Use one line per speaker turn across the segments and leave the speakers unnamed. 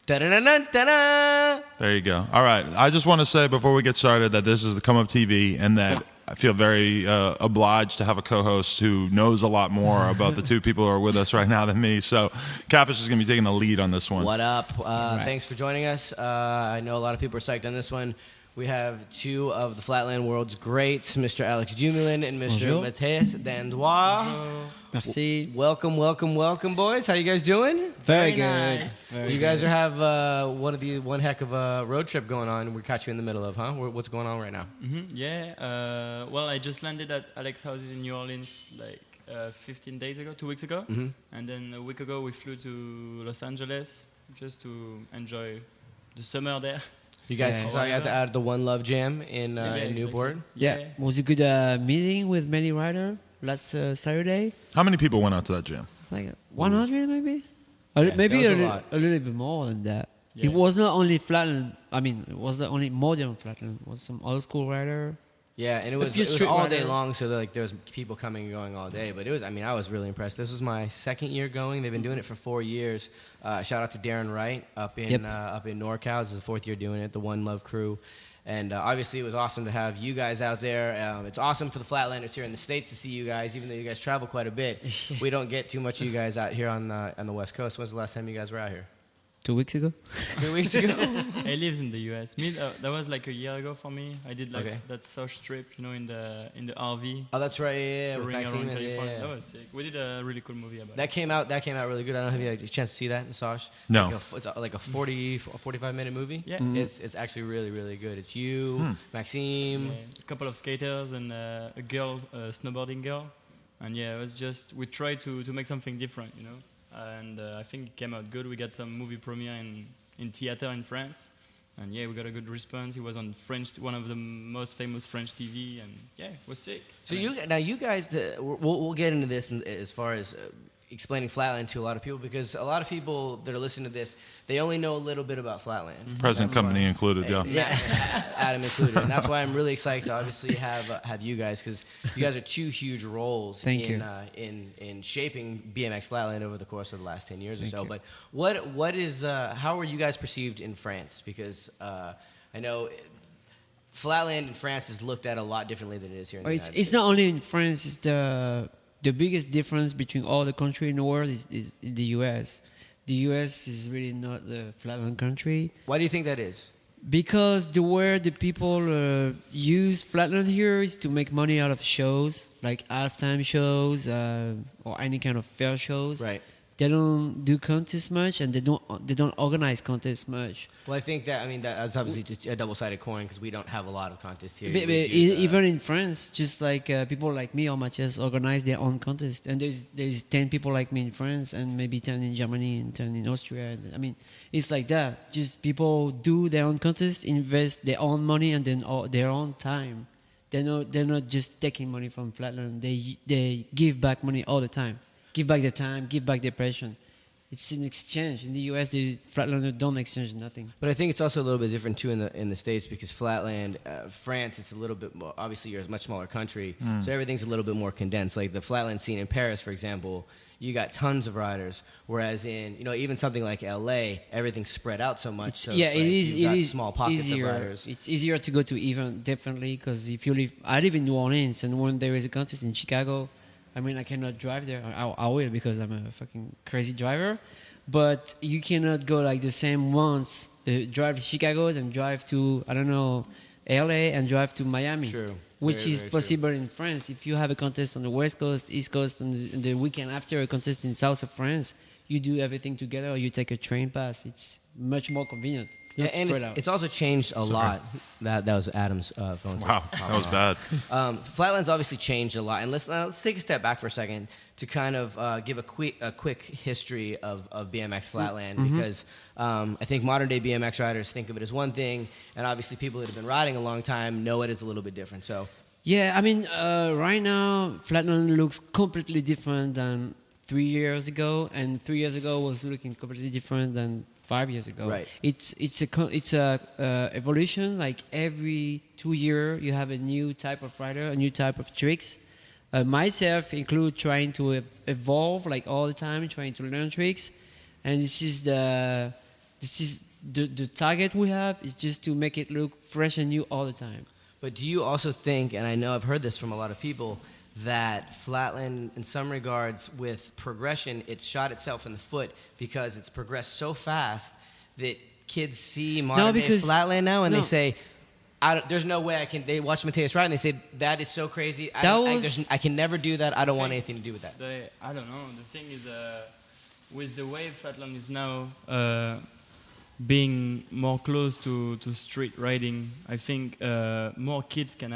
Da-da-da-da-da-da.
There you go. All right. I just want to say before we get started that this is the Come Up TV and that I feel very obliged to have a co-host who knows a lot more about the two people who are with us right now than me. So Catfish is going to be taking the lead on this one.
What up? Thanks for joining us. I know a lot of people are psyched on this one. We have two of the Flatland world's greats, Mr. Alex Jumelin and Mr.
Bonjour.
Matthias Dandois.
Bonjour. Merci.
Welcome, boys. How you guys doing?
Very good.
Nice.
Very
You guys
good.
have one heck of a road trip going on. We caught you in the middle of, huh? What's going on right now?
Yeah. Well, I just landed at Alex's house in New Orleans 15 days ago, 2 weeks ago.
Mm-hmm.
And then a week ago, we flew to Los Angeles just to enjoy the summer there.
You guys
Yeah.
saw you at the One Love Jam in
Exactly.
Newport.
Yeah. Was a good meeting with many riders last Saturday.
How many people went out to that jam?
It's like 100 maybe?
Yeah,
Maybe
that was a
a little bit more than that.
Yeah.
It was not only flatland. I mean, it was not only modern flatland. It was some old school rider.
Yeah, and it was
few street
all day
rider.
long, so there was people coming and going all day. But I was really impressed. This was my second year going. They've been doing it for 4 years. Shout out to Darren Wright up in NorCal. This is the fourth year doing it, the One Love crew. And obviously it was awesome to have you guys out there. It's awesome for the Flatlanders here in the States to see you guys, even though you guys travel quite a bit. We don't get too much of you guys out here on the West Coast. When's the last time you guys were out here?
2 weeks ago.
2 weeks ago?
I live in the US. That was like a year ago for me. I did
Okay.
that South trip, in the RV.
Oh, that's right. Yeah, with
touring
Maxime.
around
Yeah,
California.
yeah.
That was sick. We did a really cool movie about
That came out really good. I don't know if you had a chance to see that, Sash.
No.
It's like a 45-minute movie.
Yeah.
It's actually really, really good. It's you, Maxime.
Yeah, a couple of skaters and a girl, a snowboarding girl. And yeah, it was just, we tried to make something different, And I think it came out good. We got some movie premiere in theater in France. And yeah, we got a good response. He was on French, one of the most famous French TV. And yeah, it was sick.
So you guys, we'll get into this as far as explaining Flatland to a lot of people, because a lot of people that are listening to this, they only know a little bit about Flatland.
Present company included, yeah.
Yeah, Adam included. And that's why I'm really excited to obviously have you guys, because you guys are two huge roles
Thank
in
you.
in shaping BMX Flatland over the course of the last 10 years or
Thank
so.
you.
But what is how are you guys perceived in France? Because I know Flatland in France is looked at a lot differently than it is here in the United States.
It's not only in France. It's the biggest difference between all the countries in the world is in the U.S. The U.S. is really not the flatland country.
Why do you think that is?
Because the way the people use flatland here is to make money out of shows, like halftime shows or any kind of fair shows.
Right.
They don't do contests much, and they don't organize contests much.
Well, I think that's obviously a double-sided coin, because we don't have a lot of contests here.
But even in France, just like people like me or Matthias organize their own contest, and there's 10 people like me in France, and maybe 10 in Germany and 10 in Austria. I mean, it's like that. Just people do their own contest, invest their own money and then their own time. They're not just taking money from Flatland. They give back money all the time. Give back their time, give back their passion. It's an exchange. In the U.S., the Flatlanders don't exchange nothing.
But I think it's also a little bit different too in the States, because Flatland, France, it's a little bit more. Obviously, you're a much smaller country, so everything's a little bit more condensed. Like the Flatland scene in Paris, for example, you got tons of riders. Whereas in even something like L.A., everything's spread out so much.
It is
small pockets
easier.
of riders.
It's easier to go to event, definitely, because if you live, I live in New Orleans, and when there is a contest in Chicago, I mean, I cannot drive there. I will, because I'm a fucking crazy driver. But you cannot go like the same once, drive to Chicago, then drive to, I don't know, LA, and drive to Miami.
True.
Which
Very,
is
very
possible in France. If you have a contest on the West Coast, East Coast, and the weekend after a contest in South of France, you do everything together, or you take a train pass. It's much more convenient. It's not
and
spread out.
it's also changed a lot. That was Adam's phone.
Wow, that was bad.
Flatland's obviously changed a lot, and let's take a step back for a second to kind of give a quick history of BMX Flatland, because I think modern day BMX riders think of it as one thing, and obviously people that have been riding a long time know it as a little bit different. So
yeah, I mean, right now Flatland looks completely different than 3 years ago, and 3 years ago was looking completely different than 5 years ago.
Right.
It's a evolution. Like every 2 years, you have a new type of rider, a new type of tricks. Myself include trying to evolve like all the time, trying to learn tricks, and this is the this is the target we have is just to make it look fresh and new all the time.
But do you also think, and I know I've heard this from a lot of people, that Flatland, in some regards, with progression, it shot itself in the foot because it's progressed so fast that kids see modern day Flatland now and they say, there's no way I can. They watch Matthias write and they say, that is so crazy. I can never do that. I don't want anything to do with that.
I don't know. The thing is, with the way Flatland is now being more close to street riding, I think more kids can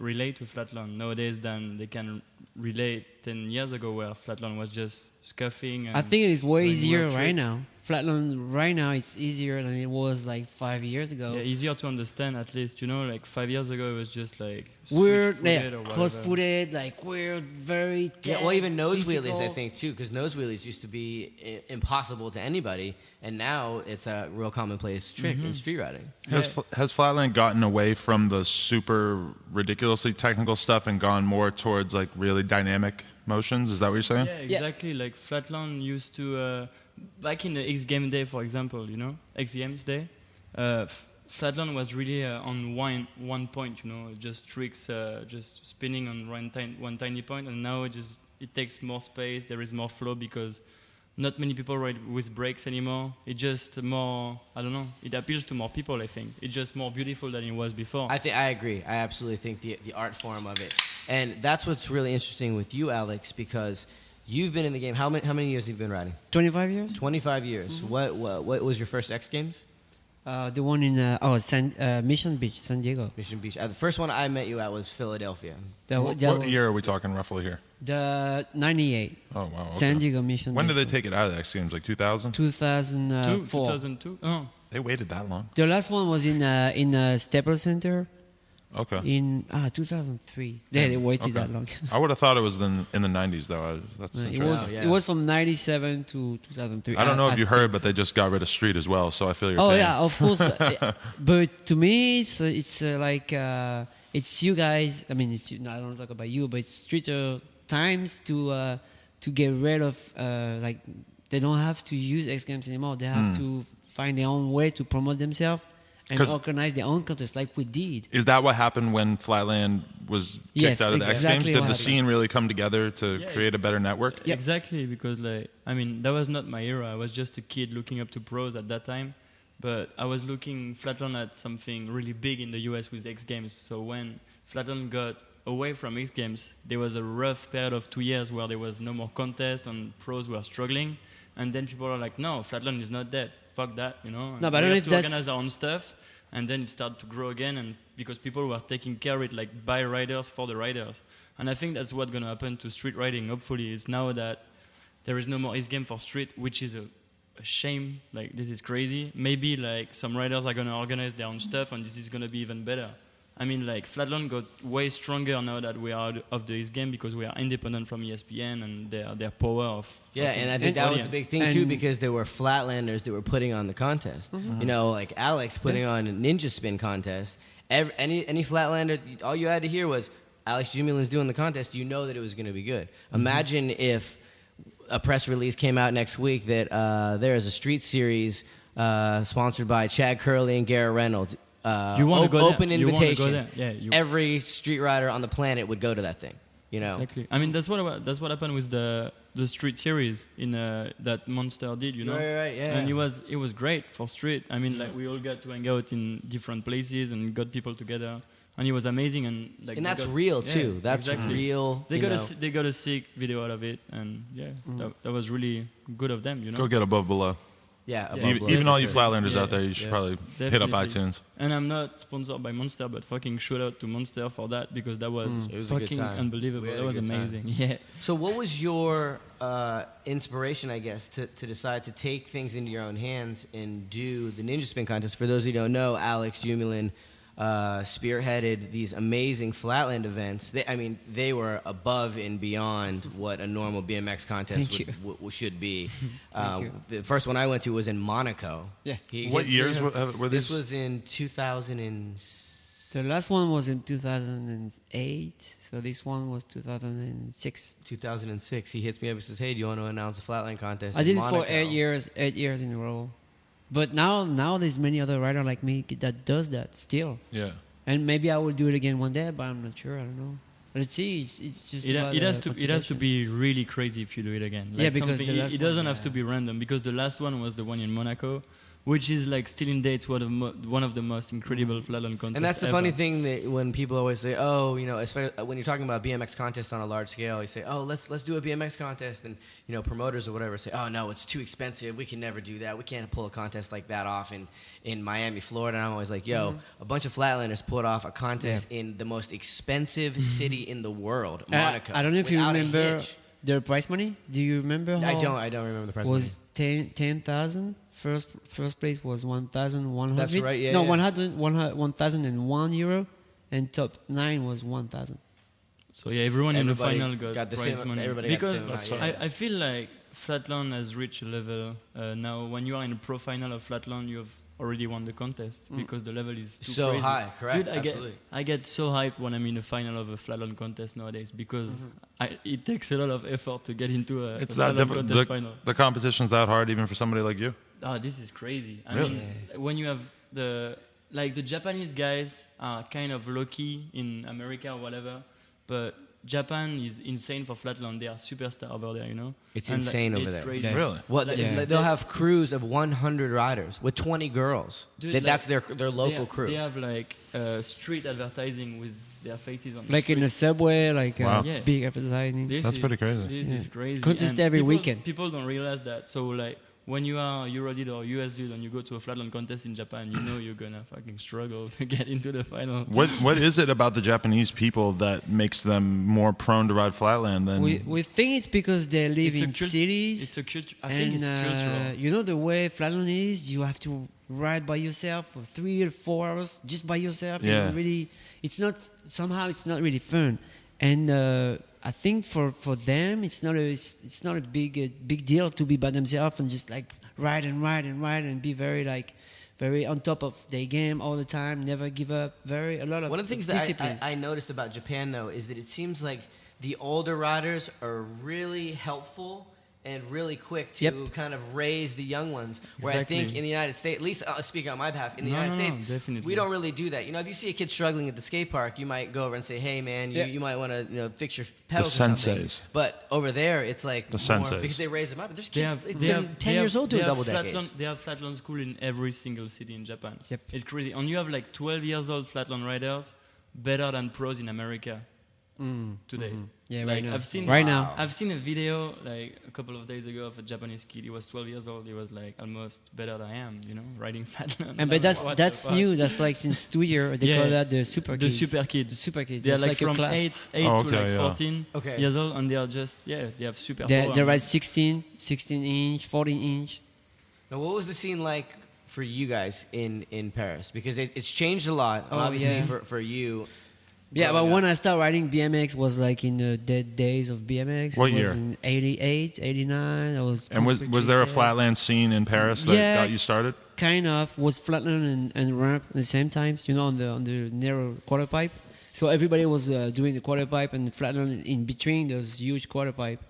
relate to Flatland nowadays than they can relate 10 years ago, where Flatland was just scuffing. And
I think it is way easier right
tricks.
now. Flatland right now it's easier than it was like 5 years ago.
Yeah, easier to understand at least. Like 5 years ago, it was just like
weird,
or
close-footed, like weird, very
well, even nose
difficult.
wheelies, I think too, because nose wheelies used to be impossible to anybody, and now it's a real commonplace trick in street riding.
Has Flatland gotten away from the super ridiculously technical stuff and gone more towards like really dynamic motions? Is that what you're saying?
Yeah, exactly. Like Flatland used to. Back in the X Game Day, for example, X Games Day, Flatland was really on one point, just tricks, just spinning on one tiny point, and now it takes more space. There is more flow because not many people ride with brakes anymore. It's just more, I don't know. It appeals to more people, I think. It's just more beautiful than it was before.
I agree. I absolutely think the art form of it, and that's what's really interesting with you, Alex, because you've been in the game. How many years have you been riding?
25 years.
25 years. Mm-hmm. What was your first X Games?
The one in Mission Beach, San Diego.
Mission Beach. The first one I met you at was Philadelphia.
What year are we talking roughly here?
The 98.
Oh, wow. Okay.
San Diego Mission
When
Beach.
did they take it out of the X Games? Like 2000?
2004.
2002? Oh.
They waited that long?
The last one was in Staples Center.
Okay.
In 2003. They waited that long.
I would have thought it was in the 90s, though. That's interesting.
It was from 97 to 2003.
I don't know if you heard, but they just got rid of street as well, so I feel your pain.
Oh, yeah, of course. But to me, it's you guys. I mean, I don't talk about you, but it's streeter times to get rid of, they don't have to use X Games anymore. They have to find their own way to promote themselves and organize their own contests like we did.
Is that what happened when Flatland was kicked out of the X Games? Did the scene really come together to create a better network?
Yeah. Exactly, because that was not my era. I was just a kid looking up to pros at that time. But I was looking Flatland at something really big in the US with X Games. So when Flatland got away from X Games, there was a rough period of 2 years where there was no more contest and pros were struggling. And then people are like, no, Flatland is not dead. Fuck that,
No, but I don't
we
know
have
if
to organize our own stuff. And then it started to grow again, and because people were taking care of it, like by riders for the riders. And I think that's what's going to happen to street riding, hopefully, is now that there is no more X Game for street, which is a shame. Like, this is crazy. Maybe, some riders are going to organize their own stuff, and this is going to be even better. I mean, Flatland got way stronger now that we are out of the X Game because we are independent from ESPN and their power of...
Yeah, and I think that was the big thing, too, because there were Flatlanders that were putting on the contest. Mm-hmm. Like Alex putting on a ninja spin contest. Any Flatlander, all you had to hear was, Alex Jumelin's doing the contest, you know that it was going to be good. Mm-hmm. Imagine if a press release came out next week that there is a street series sponsored by Chad Curley and Garrett Reynolds.
You want to go
open
there.
invitation.
Yeah,
every street rider on the planet would go to that thing.
Exactly. I mean, that's what happened with the street series in that Monster did.
Right. Yeah.
And it was great for street. I mean, we all got to hang out in different places and got people together, and it was amazing. And
that's real too. That's exactly. Real.
They got a sick video out of it, and that was really good of them.
Go get Above Below.
Yeah,
even all you Flatlanders out there, you should probably hit up iTunes.
And I'm not sponsored by Monster, but fucking shout out to Monster for that because that was fucking unbelievable. That was amazing. Yeah.
So what was your inspiration, I guess, to decide to take things into your own hands and do the Ninja Spin contest? For those who don't know, Alex Jumelin spearheaded these amazing Flatland events. They were above and beyond what a normal BMX contest should be. The first one I went to was in Monaco.
Yeah.
What years were these?
This was in 2000.
The last one was in 2008, so this one was 2006.
2006. He hits me up and says, "Hey, do you want to announce a Flatland contest?"
I did it
Monaco?
for 8 years in a row. But now there's many other rider like me that does that still.
Yeah.
And maybe I will do it again one day, but I'm not sure. I don't know. Let's see. It's just
It has to be really crazy if you do it again. Like
because the last
it doesn't
one,
have to be random, because the last one was the one in Monaco, which is like still in dates one of the most incredible flatland contests.
And that's the
ever.
funny thing that when people always say, "Oh, you know," when you're talking about BMX contest on a large scale, you say, "Oh, let's do a BMX contest," and you know, promoters or whatever say, "Oh no, it's too expensive. We can never do that. We can't pull a contest like that off in Miami, Florida." And I'm always like, "Yo, a bunch of flatlanders pulled off a contest in the most expensive city in the world, Monaco."
I don't know if you
without a
remember
hitch.
the prize money. Do you remember?
I don't remember the prize money.
Was 10,000. First place was 1,100.
That's right, yeah,
No,
yeah.
1,001 euro, and top 9 was 1,000.
So yeah, everyone
Everybody
in the final got
the
prize
same.
money.
Everybody
Because
got the same amount, yeah.
I feel like flatland has reached a level now. When you are in a pro final of flatland, you have already won the contest because the level is too
So
crazy.
high, correct?
Dude,
Absolutely.
I get so hyped when I'm in the final of a flatland contest nowadays, because it takes a lot of effort to get into a
It's that
flatland
difficult.
contest final.
The competition's that hard, even for somebody like you.
Oh, this is crazy. I
Really?
mean, when you have the Japanese guys are kind of low-key in America or whatever, but Japan is insane for flatland. They are superstar over there, you know?
It's
And,
insane over
it's
there.
Crazy.
Really?
What
Like,
they'll have crews of 100 riders with 20 girls.
Dude,
That's their
they
local
have,
crew.
They have like street advertising with their faces on.
Like
the
in the
street.
subway, like
Wow.
Yeah.
big advertising.
This
That's
is-
pretty crazy.
This is crazy.
Contest
And
every
people,
weekend.
People don't realize that. So like when you are Euro dude or US dude and you go to a flatland contest in Japan, you know you're gonna fucking struggle to get into the final.
What is it about the Japanese people that makes them more prone to ride flatland than?
We think it's because they live
It's a
in
cult-
cities.
It's a culture. I think it's
and,
cultural.
you know the way flatland is, you have to ride by yourself for 3 or 4 hours just by yourself. You
Yeah.
don't really, it's not really fun. And I think for them it's not a big deal to be by themselves and just like ride and be very on top of their game all the time, never give up. A lot of
One of the things
discipline.
that I noticed about Japan, though, is that it seems like the older riders are really helpful and really quick to
Yep.
kind of raise the young ones. Where I
Exactly.
think in the United States, at least speaking on my behalf, in the
No,
United
no, no,
States,
definitely.
we don't really do that. You know, if you see a kid struggling at the skate park, you might go over and say, "Hey, man,
Yeah.
you might want to fix your pedals or something."
senseis.
But over there, it's like
The
more,
senseis.
because they raise them up. There's
They
kids
have,
they're
they have,
10
they
years
have-
old doing
they have
double decades.
flatland, they have flatland school in every single city in Japan.
Yep.
It's crazy. And you have like 12 years old flatland riders better than pros in America today.
Yeah,
like,
right now.
I've seen
Right now.
I've seen a video like a couple of days ago of a Japanese kid. He was 12 years old. He was like almost better than I am, riding flatland.
And
I'm
but
like, what
that's
the fuck?
new. That's like since 2 years. They
Yeah.
call that the super
The
kids.
super kids.
The super kids.
They're
It's
like
like a
from
class.
8
Oh,
to
okay,
like
yeah.
14
Okay.
years old, and they are just they have super
They
power.
ride 16 inch, 14 inch.
Now, what was the scene like for you guys in Paris? Because it's changed a lot, and
Oh,
obviously
yeah.
for you.
Yeah, but
growing
when
up.
I started riding BMX was like in the dead days of BMX.
What
It was
year?
in 88, 89. I was
And was there a
complicated.
flatland scene in Paris that
Yeah.
got you started?
Kind of was flatland and ramp at the same time, on the narrow quarter pipe. So everybody was doing the quarter pipe and flatland in between those huge quarter pipe.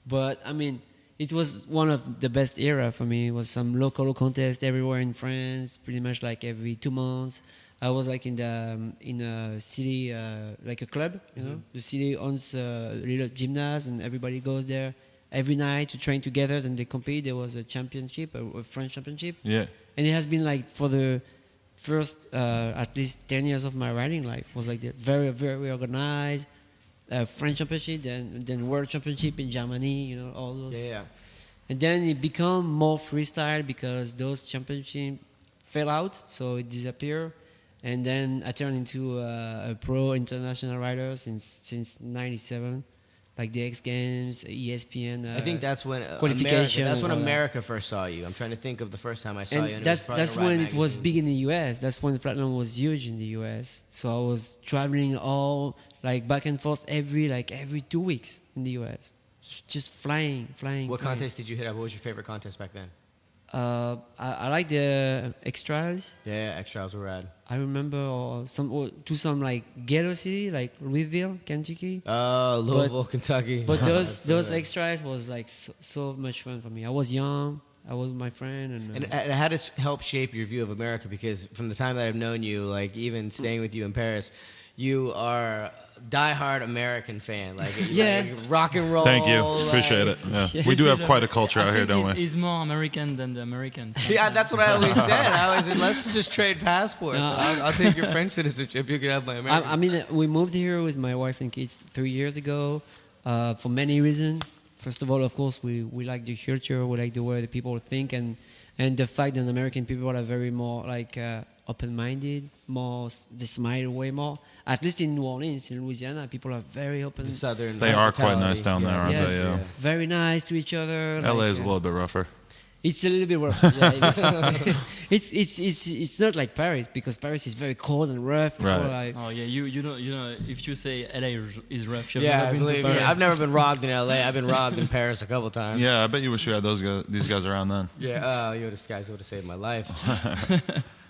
But I mean, it was one of the best era for me. It was some local contest everywhere in France, pretty much like every 2 months. I was like in a city, like a club, The city owns a little gymnase and everybody goes there every night to train together. Then they compete. There was a championship, a French championship.
Yeah.
And it has been like for the first at least 10 years of my riding life was like that. Very, very organized. French championship, then world championship in Germany, all those.
Yeah.
And then it became more freestyle because those championships fell out, so it disappeared. And then I turned into a pro international rider since '97, like the X Games, ESPN.
I think that's when
qualification
That's when
and all that.
America first saw you. I'm trying to think of the first time I saw you.
And
And
that's when it was big in the US. That's when flatland was huge in the US. So I was traveling all like back and forth every 2 weeks in the US, just flying.
What
flying.
contest did you hit up? What was your favorite contest back then?
I like the extras.
Yeah, X-Trials were rad.
I remember some like ghetto city, like Louisville, Kentucky.
Louisville, Kentucky.
But
That's
those
rad.
extras was like so much fun for me. I was young, I was with my friend,
And how does help shape your view of America? Because from the time that I've known you, like even staying with you in Paris, you are a diehard American fan. Like, like rock and roll.
Thank you. Appreciate it. Yeah. We do have quite a culture out here, don't we?
He's more American than the Americans.
Yeah, that's what I always said. I always said, let's just trade passports.
No.
I'll take your French citizenship. You can have my American.
I mean, we moved here with my wife and kids 3 years ago for many reasons. First of all, of course, we like the culture, we like the way the people think, and the fact that American people are very more like open-minded, they smile way more. At least in New Orleans, in Louisiana, people are very open.
The Southern
They are quite nice down there, aren't they? Yeah.
Very nice to each other.
LA is a little bit rougher.
It's a little bit rough. Yeah, it's not like Paris, because Paris is very cold and rough. People
Right.
are like,
Oh yeah, you know if you say LA is rough, you've
Yeah,
never been to
believe me.
Paris.
I've never been robbed in LA. I've been robbed in Paris a couple times.
Yeah, I bet you wish you had these guys around then.
Yeah. You guys would have saved my life.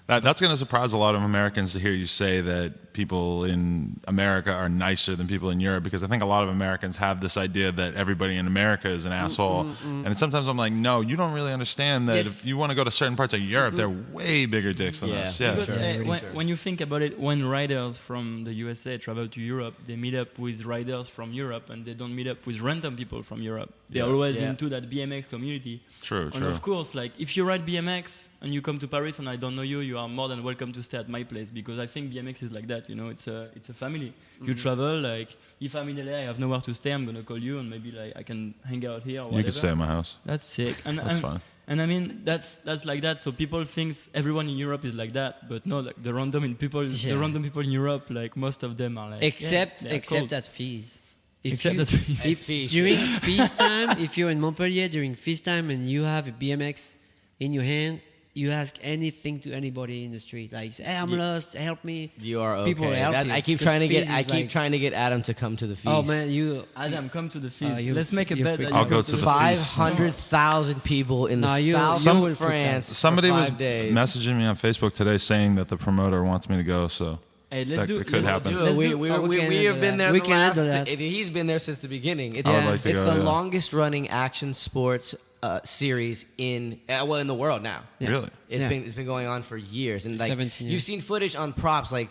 That's going to surprise a lot of Americans to hear you say that people in America are nicer than people in Europe, because I think a lot of Americans have this idea that everybody in America is an asshole. And sometimes I'm like, no, you don't really understand that if you want to go to certain parts of Europe, they're way bigger dicks than us. Yeah,
Because,
sure.
when you think about it, when riders from the USA travel to Europe, they meet up with riders from Europe, and they don't meet up with random people from Europe. They're always into that BMX community.
True.
And of course, like if you ride BMX and you come to Paris and I don't know you, you are more than welcome to stay at my place, because I think BMX is like that. You know, it's a family. You travel. Like if I'm in LA, I have nowhere to stay. I'm gonna call you, and maybe like I can hang out here or whatever.
You can stay at my house.
That's sick.
That's fine.
And I mean that's like that. So people think everyone in Europe is like that, but no, like the random people in Europe, like most of them are like
except
cold.
at Fise.
During
Fise time, if you're in Montpellier during Fise time and you have a BMX in your hand, you ask anything to anybody in the street, like, "Hey, I'm lost, help me."
You are okay.
People help you.
I keep trying to get.
Fise is
trying to get Adam to come to the feast.
Oh man,
Adam, come to the Fise.
you-
Let's make a
you
bet.
freak-
That
I'll
you
go
come
to the
Fise.
500,000 people in the
No, you
south
will
of
freak out.
France.
Somebody
for
was
5 days.
messaging me on Facebook today saying that the promoter wants me to go, so
Hey,
that
let's do
it could
let's
happen.
Do it.
Let's
We
do-
we
we can
have
handle
been
that.
there.
We
the
can
last,
handle that.
He's been there since the beginning. It's,
I would like to
it's
go,
the
yeah.
longest running action sports series in in the world now.
Yeah.
Really?
It's been going on for years, and like
17 years.
you've seen footage on props. Like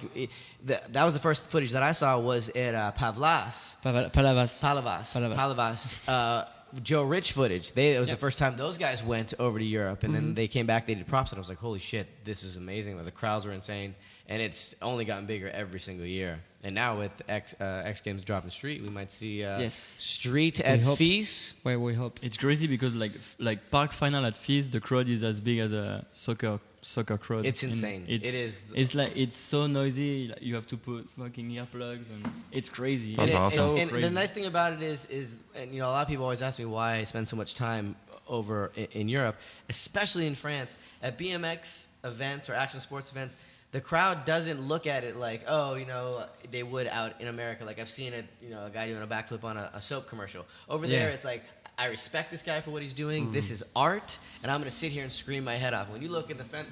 that was the first footage that I saw was at Palavas. Joe Rich footage. It was the first time those guys went over to Europe, and then they came back. They did props, and I was like, "Holy shit, this is amazing!" Like, the crowds were insane, and it's only gotten bigger every single year. And now with X Games dropping street, we might see street at Fise.
Where we hope.
It's crazy because like park final at Fise, the crowd is as big as a soccer crowd.
It's insane. It is.
It's like it's so noisy. Like, you have to put fucking earplugs, and it's crazy.
That's
It's
awesome.
so
And
crazy.
the nice thing about it is, and a lot of people always ask me why I spend so much time over in Europe, especially in France, at BMX events or action sports events. The crowd doesn't look at it like, they would out in America. Like I've seen a guy doing a backflip on a soap commercial. Over there, it's like, I respect this guy for what he's doing. This is art, and I'm going to sit here and scream my head off. When you look at the fence,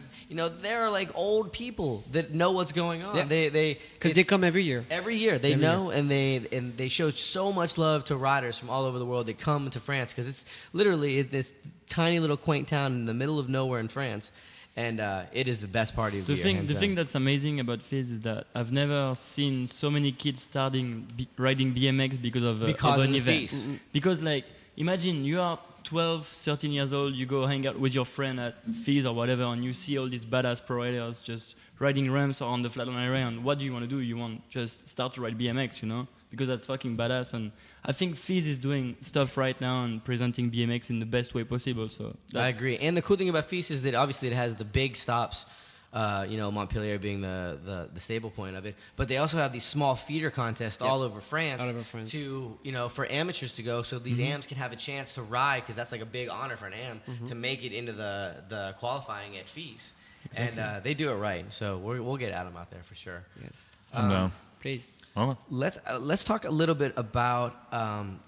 there are like old people that know what's going on.
Yeah. Because they come every year.
Every year they know, and they show so much love to riders from all over the world that come to France, because it's literally this tiny little quaint town in the middle of nowhere in France, and it is the best party of the year.
The thing that's amazing about Fise is that I've never seen so many kids starting riding BMX because of an event. Because like imagine you are 12, 13 years old, you go hang out with your friend at Fise or whatever, and you see all these badass pro riders just riding ramps or on the flatland area, and what do you want to do? You want just start to ride BMX, because that's fucking badass. And I think Fise is doing stuff right now and presenting BMX in the best way possible. So
I agree. And the cool thing about Fise is that obviously it has the big stops, Montpellier being the stable point of it. But they also have these small feeder contests all over France. To for amateurs to go, so these AMs can have a chance to ride, because that's like a big honor for an AM to make it into the qualifying at Fise. Exactly. And they do it right. So we'll get Adam out there for sure.
Yes.
I'm down.
Please.
Oh.
Let's talk a little bit about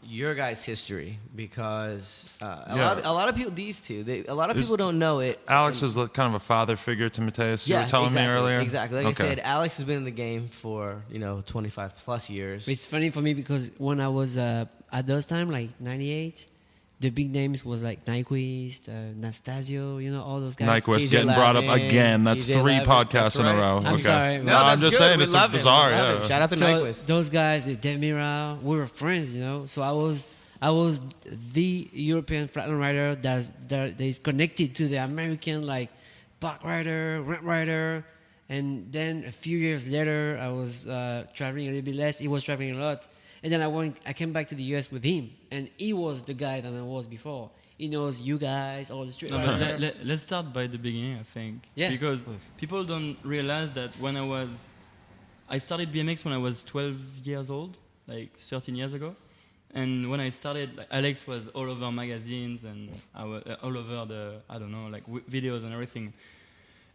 your guys' history, because a lot of people, a lot of people don't know it.
Alex is kind of a father figure to Matthias. You were telling me earlier.
Exactly. Like I said, Alex has been in the game for 25 plus years.
It's funny for me because when I was at those time, like 98, the big names was like Nyquist, Nastasio, all those guys.
Nyquist
TJ
getting brought up
Lavin,
again. That's
TJ
3
Lavin,
podcasts
that's
in a
right.
row.
I'm sorry.
No,
No,
I'm
that's
just
good.
saying
We
it's
love it.
bizarre.
We love it.
Yeah.
Shout out to
So
Nyquist.
those guys, Demira, we were friends, So I was the European flatland rider that is connected to the American like park rider, rant rider, and then a few years later I was traveling a little bit less. He was traveling a lot, and then I came back to the US with him, and he was the guy that I was before. He knows you guys, all the street.
No, but let's start by the beginning, I think.
Yeah.
Because people don't realize that I started BMX when I was 12 years old, like 13 years ago. And when I started, like, Alex was all over magazines and I was all over the, videos and everything.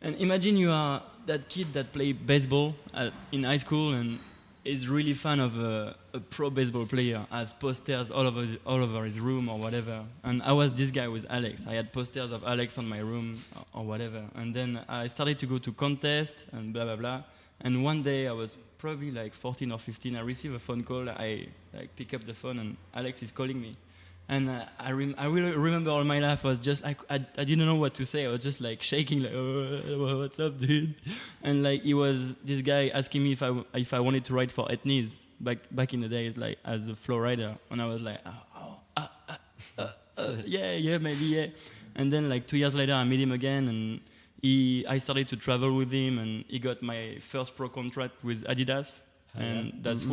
And imagine you are that kid that played baseball in high school and is really fan of a pro baseball player, has posters all over his room or whatever. And I was this guy with Alex. I had posters of Alex on my room or whatever. And then I started to go to contests and blah, blah, blah. And one day I was probably like 14 or 15. I received a phone call. I pick up the phone and Alex is calling me. And I really remember all my life. I was just like, I didn't know what to say. I was just like shaking, like, oh, what's up, dude? And like, he was this guy asking me if I wanted to ride for Ethnies back in the days, like as a flow rider. And I was like, yeah, maybe, yeah. And then like 2 years later, I meet him again, and I started to travel with him, and he got my first pro contract with Adidas, and that's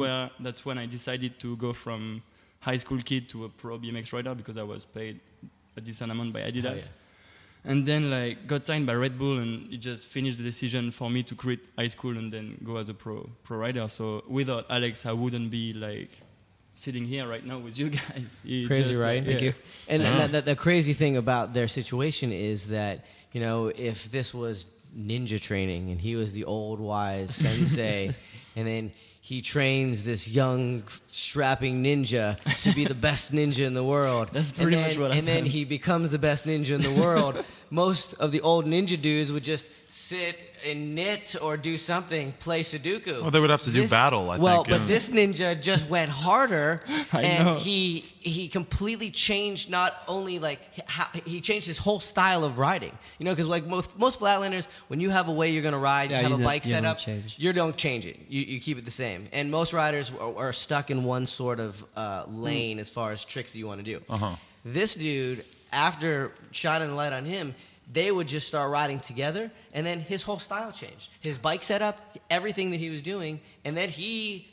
when I decided to go from high school kid to a pro BMX rider because I was paid a decent amount by Adidas.
Yeah.
And then like got signed by Red Bull, and it just finished the decision for me to quit high school and then go as a pro rider. So without Alex, I wouldn't be like sitting here right now with you guys.
Crazy, right?
Thank you.
And the crazy thing about their situation is that, if this was ninja training and he was the old wise sensei and then he trains this young strapping ninja to be the best ninja in the world.
That's pretty much what happened.
And then he becomes the best ninja in the world. Most of the old ninja dudes would just sit and knit or do something, play Sudoku.
Well, they would have to do battle, I think.
Well, but this ninja just went harder, and
know.
he completely changed not only like he changed his whole style of riding. Because like most flatlanders, when you have a way you're going to ride, you have a bike set up, you don't change it. You keep it the same. And most riders are stuck in one sort of lane as far as tricks that you want to do. This dude, after shining the light on him, they would just start riding together, and then his whole style changed. His bike setup, everything that he was doing, and then he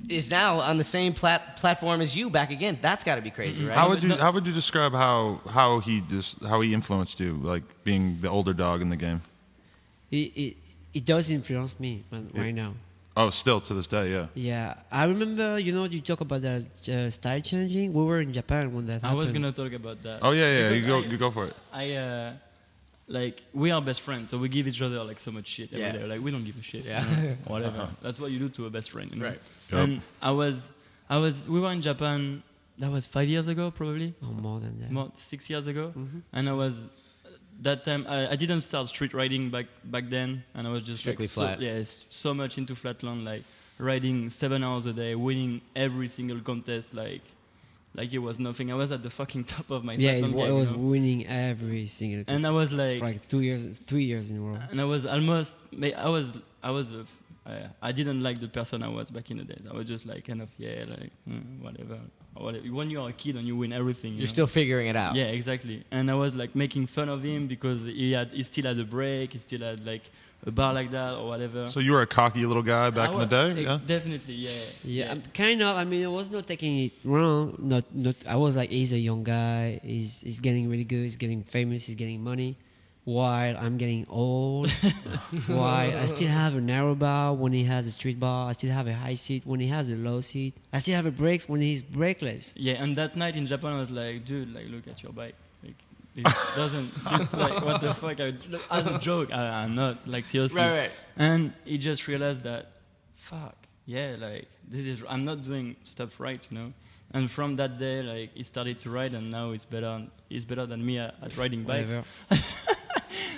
is now on the same platform as you back again. That's got to be crazy, right?
How would you describe how he influenced you, like being the older dog in the game?
It does influence me right now.
Oh, still to this day, yeah.
Yeah, I remember. You talk about that style changing. We were in Japan when that happened.
I was gonna talk about that.
Oh yeah. You go for it.
Like we are best friends, so we give each other like so much shit every day. Like we don't give a shit, whatever. That's what you do to a best friend,
Right.
Yep. And we were in Japan. That was 5 years ago, probably.
Oh, more than that.
6 years ago, and I was. That time, I didn't start street riding back then, and I was just
strictly flat.
So much into flatland, like riding 7 hours a day, winning every single contest, like it was nothing. I was at the fucking top of my flatland game.
I was winning every single contest.
And I was like,
for like 3 years in a row.
And I was almost, I didn't like the person I was back in the days. I was just like kind of whatever. When you are a kid and you win everything,
you're still figuring it out.
Yeah, exactly. And I was like making fun of him because he still had a break, he still had like a bar like that or whatever.
So you were a cocky little guy back in the day, yeah?
Definitely, yeah.
Yeah, kind of. I mean, I was not taking it wrong. Not. I was like, he's a young guy. He's getting really good. He's getting famous. He's getting money. While I'm getting old, while I still have a narrow bar when he has a street bar, I still have a high seat when he has a low seat, I still have a brakes when he's brakeless.
Yeah, and that night in Japan, I was like, dude, like, look at your bike. Like, it doesn't, like, what the fuck? As a joke, I'm not, like, seriously.
Right.
And he just realized that, fuck, yeah, like, I'm not doing stuff right, And from that day, like, he started to ride, and now he's better than me at riding bikes.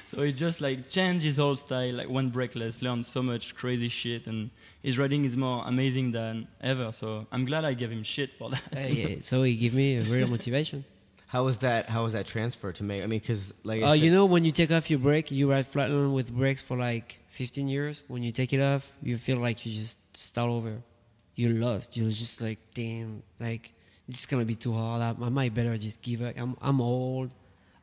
So he just like changed his whole style, like one break less, learned so much crazy shit, and his riding is more amazing than ever. So I'm glad I gave him shit for that.
Yeah, so he gave me a real motivation.
How was that transfer to make? I mean, because like I said,
you know, when you take off your brake, you ride flatland with brakes for like 15 years. When you take it off, you feel like you just start over. You're lost. You're just like, damn, like it's gonna be too hard. I might better just give up. I'm old.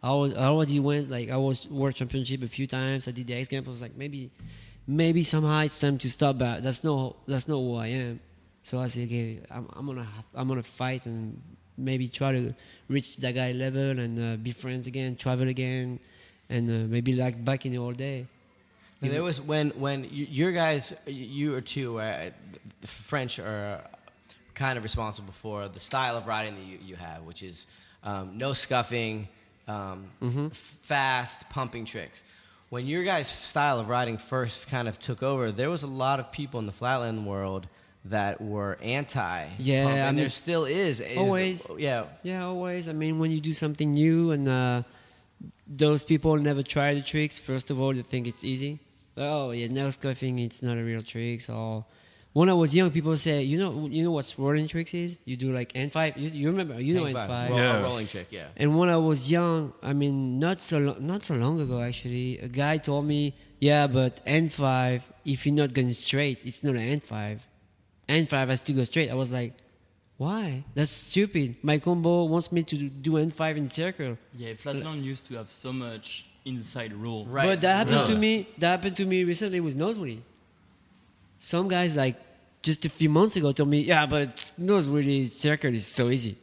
I already went, like, I was world championship a few times. I did the X Games. I was like, maybe somehow it's time to stop. But that's not who I am. So I said, okay, I'm gonna fight and maybe try to reach that guy level and be friends again, travel again, and maybe like back in the old day.
And there was when your guys, you or two, the French are kind of responsible for the style of riding that you have, which is no scuffing, fast pumping tricks. When your guys' style of riding first kind of took over, there was a lot of people in the flatland world that were anti.
Yeah,
pump, and
I mean,
there still is.
Always.
Yeah,
Always. I mean, when you do something new and those people never try the tricks, first of all, you think it's easy. Oh, yeah, no scuffing, it's not a real trick. Or when I was young, people say, you know what rolling tricks is? You do like N5. You remember? You know N5.
A rolling trick, yeah.
And when I was young, I mean, not so long ago, actually, a guy told me, yeah, but N5, if you're not going straight, it's not an N5. N5 has to go straight. I was like, why? That's stupid. My combo wants me to do N5 in circle.
Yeah, flatland used to have so much inside rule.
Right.
But that happened to me recently with nosebleed. Some guys like just a few months ago told me, yeah, but nosebleed circle is so easy.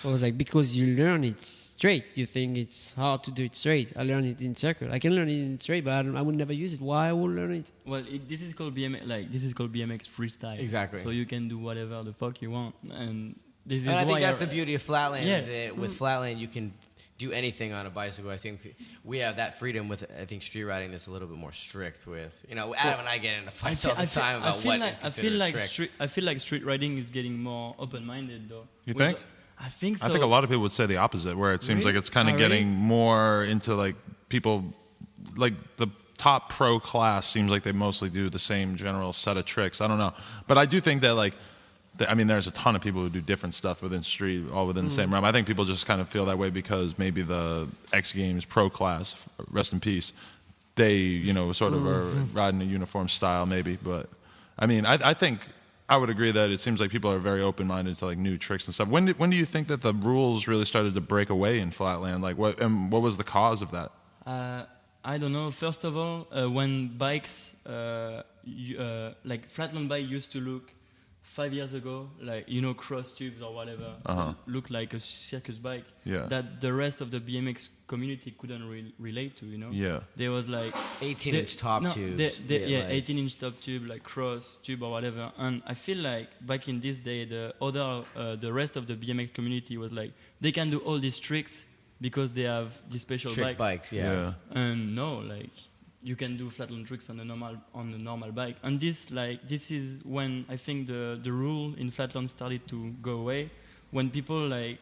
I was like, because you learn it straight. You think it's hard to do it straight. I learned it in circle. I can learn it in straight, but I would never use it. Why I would learn it?
Well, this is called BMX. Like this is called BMX freestyle.
Exactly.
So you can do whatever the fuck you want, and this is
And I
why
think that's the beauty of flatland.
Yeah.
With flatland, you can do anything on a bicycle. I think we have that freedom with. I think street riding is a little bit more strict with. Adam and I get into fights all the time about what is considered a trick.
I feel like street riding is getting more open-minded, though.
You think?
I think so.
I think a lot of people would say the opposite, where it seems
Really?
like it's kind of
Really?
getting more into like people, like the top pro class seems like they mostly do the same general set of tricks. I don't know, but I do think that like, I mean, there's a ton of people who do different stuff within street, all within the same realm. I think people just kind of feel that way because maybe the X Games pro class, rest in peace, they sort of are riding a uniform style maybe. But I mean, I think. I would agree that it seems like people are very open-minded to like new tricks and stuff. When do you think that the rules really started to break away in flatland? Like what was the cause of that?
I don't know. First of all, when bikes, like flatland bike used to look 5 years ago, like cross tubes or whatever, look like a circus bike.
Yeah.
That the rest of the BMX community couldn't relate to.
Yeah.
There was like
18-inch top tubes.
18-inch top tube, like cross tube or whatever. And I feel like back in this day, the rest of the BMX community was like they can do all these tricks because they have these special
Trick bikes, yeah.
And no, like you can do flatland tricks on a normal bike. And this is when I think the rule in flatland started to go away. When people I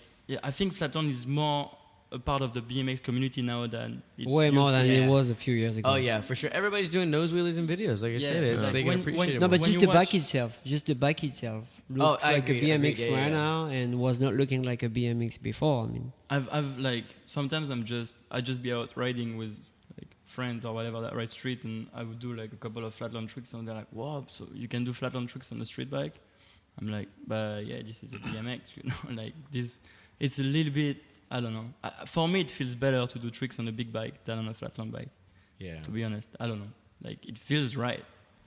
think flatland is more a part of the BMX community now than
way more than it was a few years ago.
Oh yeah, for sure. Everybody's doing nose wheelies and videos, like I said. They can appreciate it.
No, but
more.
just the bike itself looks like a BMX right now, and was not looking like a BMX before. I mean,
I've like sometimes I just be out riding with like friends or whatever that ride street, and I would do like a couple of flatland tricks, and they're like, "Wow, so you can do flatland tricks on a street bike?" I'm like, "But yeah, this is a BMX, like this. It's a little bit." I don't know. For me, it feels better to do tricks on a big bike than on a flatland bike. Yeah. To be honest, I don't know. Like it feels right.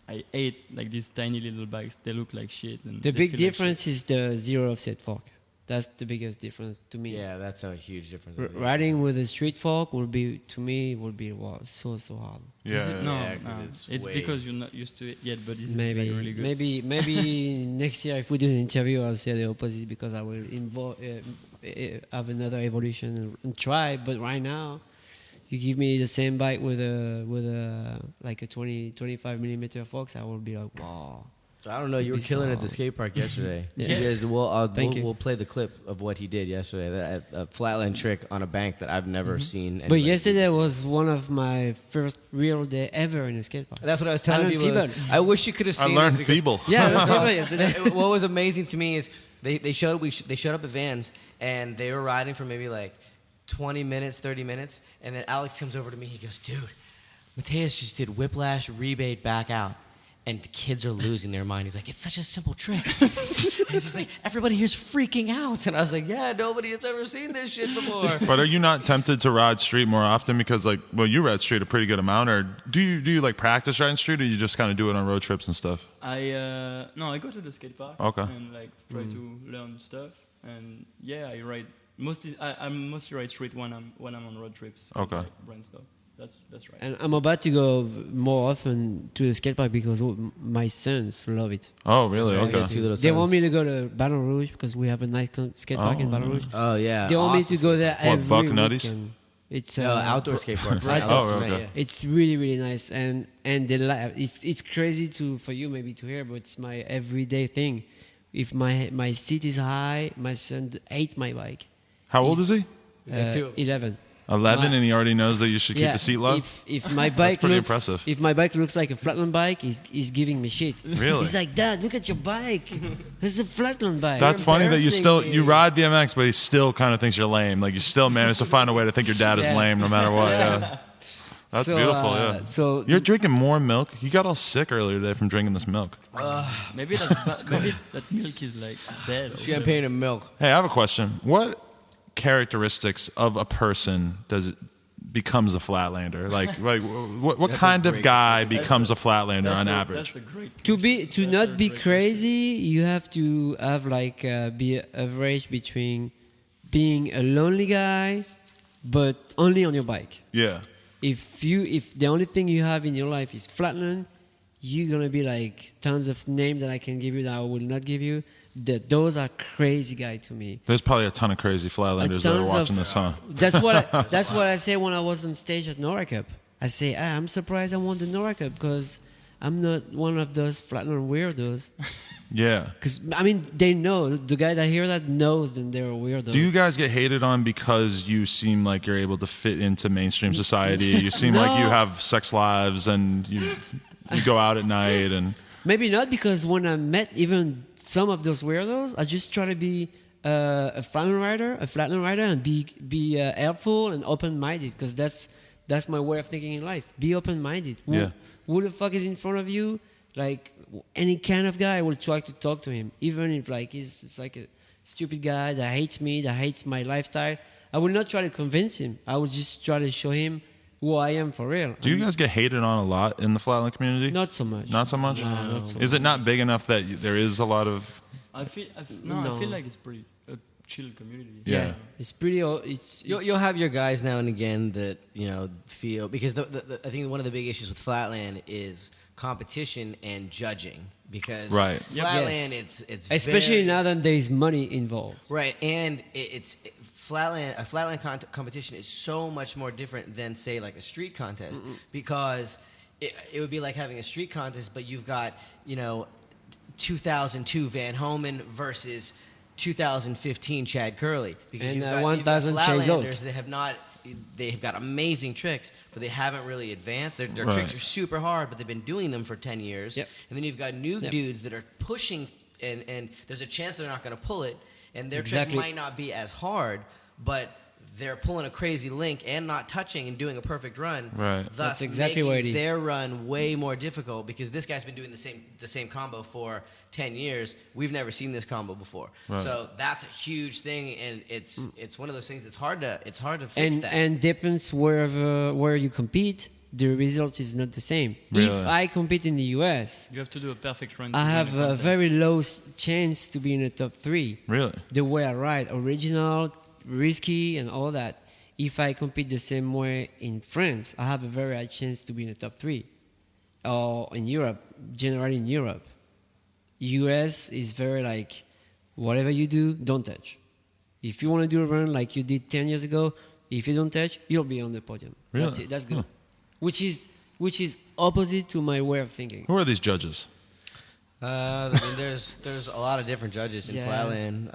I hate like these tiny little bikes. They look like shit. And
the big difference is the zero offset fork. That's the biggest difference to me.
Yeah, that's a huge difference.
Riding with a street fork will be so hard.
It's because you're not used to it yet. But this is really good.
Maybe next year if we do an interview, I'll say the opposite because I will have another evolution and try. But right now, you give me the same bike with a like a 25 millimeter forks, I will be like, wow.
I don't know. You were killing it at the skate park yesterday.
Yeah.
You guys,
Thank you.
we'll play the clip of what he did yesterday. A flatland trick on a bank that I've never seen.
But
anybody
yesterday
do.
was one of my first real day ever in a skate park.
That's what I was telling
learned
people.
feeble.
I wish you could have
I
seen.
learned
this because-
feeble.
Yeah, it was fever yesterday.
What was amazing to me is they showed up at Vans and they were riding for maybe like 20 minutes, 30 minutes, and then Alex comes over to me. He goes, "Dude, Matthias just did whiplash, rebate, back out, and the kids are losing their mind." He's like, "It's such a simple trick." And he's like, "Everybody here's freaking out," and I was like, "Yeah, nobody has ever seen this shit before."
But are you not tempted to ride street more often because, like, well, you ride street a pretty good amount, or do you like practice riding street, or you just kind of do it on road trips and stuff?
I go to the skate park
Okay.
and like try to learn stuff. And yeah, I ride mostly. I mostly ride street when I'm on road trips.
Okay.
Like, brand stuff. That's right.
And I'm about to go more often to the skate park because my sons love it.
Oh, really?
Yeah, I got
Okay.
two little
They
sons.
want me to go to Baton Rouge because we have a nice skate park in Baton Rouge.
Oh yeah.
They want me to go there every
Buck Nutties?
weekend. It's
outdoor skate park.
Right.
Outdoor
Oh,
cement,
okay.
yeah.
It's really really nice and they it's crazy for you maybe to hear, but it's my everyday thing. If my seat is high, my son hates my bike.
How old is he?
that two?
11.
11,
My-
and he already knows that you should keep the seat low.
If my bike
pretty
looks
impressive.
if my bike looks like a flatland bike, he's giving me shit.
Really?
He's like, "Dad, look at your bike. It's a flatland bike."
That's funny that you
embarrassing
you
me.
ride BMX, but he still kind of thinks you're lame. Like you still manage to find a way to think your dad is
Yeah.
lame no matter what. Yeah. That's
So,
beautiful. Yeah.
So
You're drinking more milk. You got all sick earlier today from drinking this milk.
Maybe maybe that milk is like dead. or
Champagne and milk.
Hey, I have a question. What characteristics of a person becomes a flatlander? Like what
That's a
kind of
great
guy becomes a flatlander
That's
on
a-
average?
That's a great
to
question. That's
not
a
be
great
crazy, you have to have like be average between being a lonely guy, but only on your bike.
Yeah.
If the only thing you have in your life is flatland, you're gonna be like tons of names that I can give you that I will not give you. Those are crazy guys to me.
There's probably a ton of crazy flatlanders that are
Tons
watching
of-
this, huh?
That's what I say when I was on stage at Nora Cup. I say, I'm surprised I won the Nora Cup because I'm not one of those flatland weirdos.
Yeah.
Because I mean, they know the guy that hear that knows that they're weirdos.
Do you guys get hated on because you seem like you're able to fit into mainstream society? You seem like you
No.
have sex lives and you go out at night and
Maybe not, because when I met even some of those weirdos, I just try to be a flatland rider, and be helpful and open-minded, because that's my way of thinking in life. Be open-minded. Who the fuck is in front of you? Like any kind of guy, I will try to talk to him, even if like it's like a stupid guy that hates me, that hates my lifestyle. I will not try to convince him. I will just try to show him who I am for real.
do you guys get hated on a lot in the flatland community?
Not so much.
Not so much?
No, not so
Is it not big enough that there is a lot of...
I feel
No.
I feel like it's pretty a chill community.
Yeah.
It's pretty. It's
You'll have your guys now and again that feel, because I think one of the big issues with Flatland is competition and judging, because
Right.
Yep.
Flatland
Yes.
it's
especially
very,
now that there is money involved.
right, and Flatland competition is so much more different than say like a street contest, because it would be like having a street contest, but you've got 2002 Van Homan versus 2015 Chad Curley, because
And,
you've got
1000 Chase Oak.
Flatlanders that have not. They've got amazing tricks, but they haven't really advanced. Their
Right.
tricks are super hard, but they've been doing them for 10 years.
Yep.
And then you've got new
Yep.
dudes that are pushing, and there's a chance they're not going to pull it, and their
Exactly.
trick might not be as hard, but they're pulling a crazy link and not touching and doing a perfect run.
Right.
Thus
That's exactly
making
what it is.
their run way more difficult, because this guy's been doing the same combo for 10 years. We've never seen this combo before.
Right.
So that's a huge thing, and it's one of those things that's hard to fix
And
that.
and depends where you compete, the result is not the same.
Really?
If I compete in the US,
You have to do a perfect run. to
I
win
have
a
a
contest.
very low chance to be in the top 3.
Really?
The way I ride, original, risky, and all that. If I compete the same way in France, I have a very high chance to be in the top 3. Or in Europe, generally in Europe. US is very like, whatever you do, don't touch. If you want to do a run like you did 10 years ago, if you don't touch, you'll be on the podium.
Really?
That's it. That's good.
Huh.
Which is opposite to my way of thinking.
Who are these judges?
I mean, there's a lot of different judges in Flatland.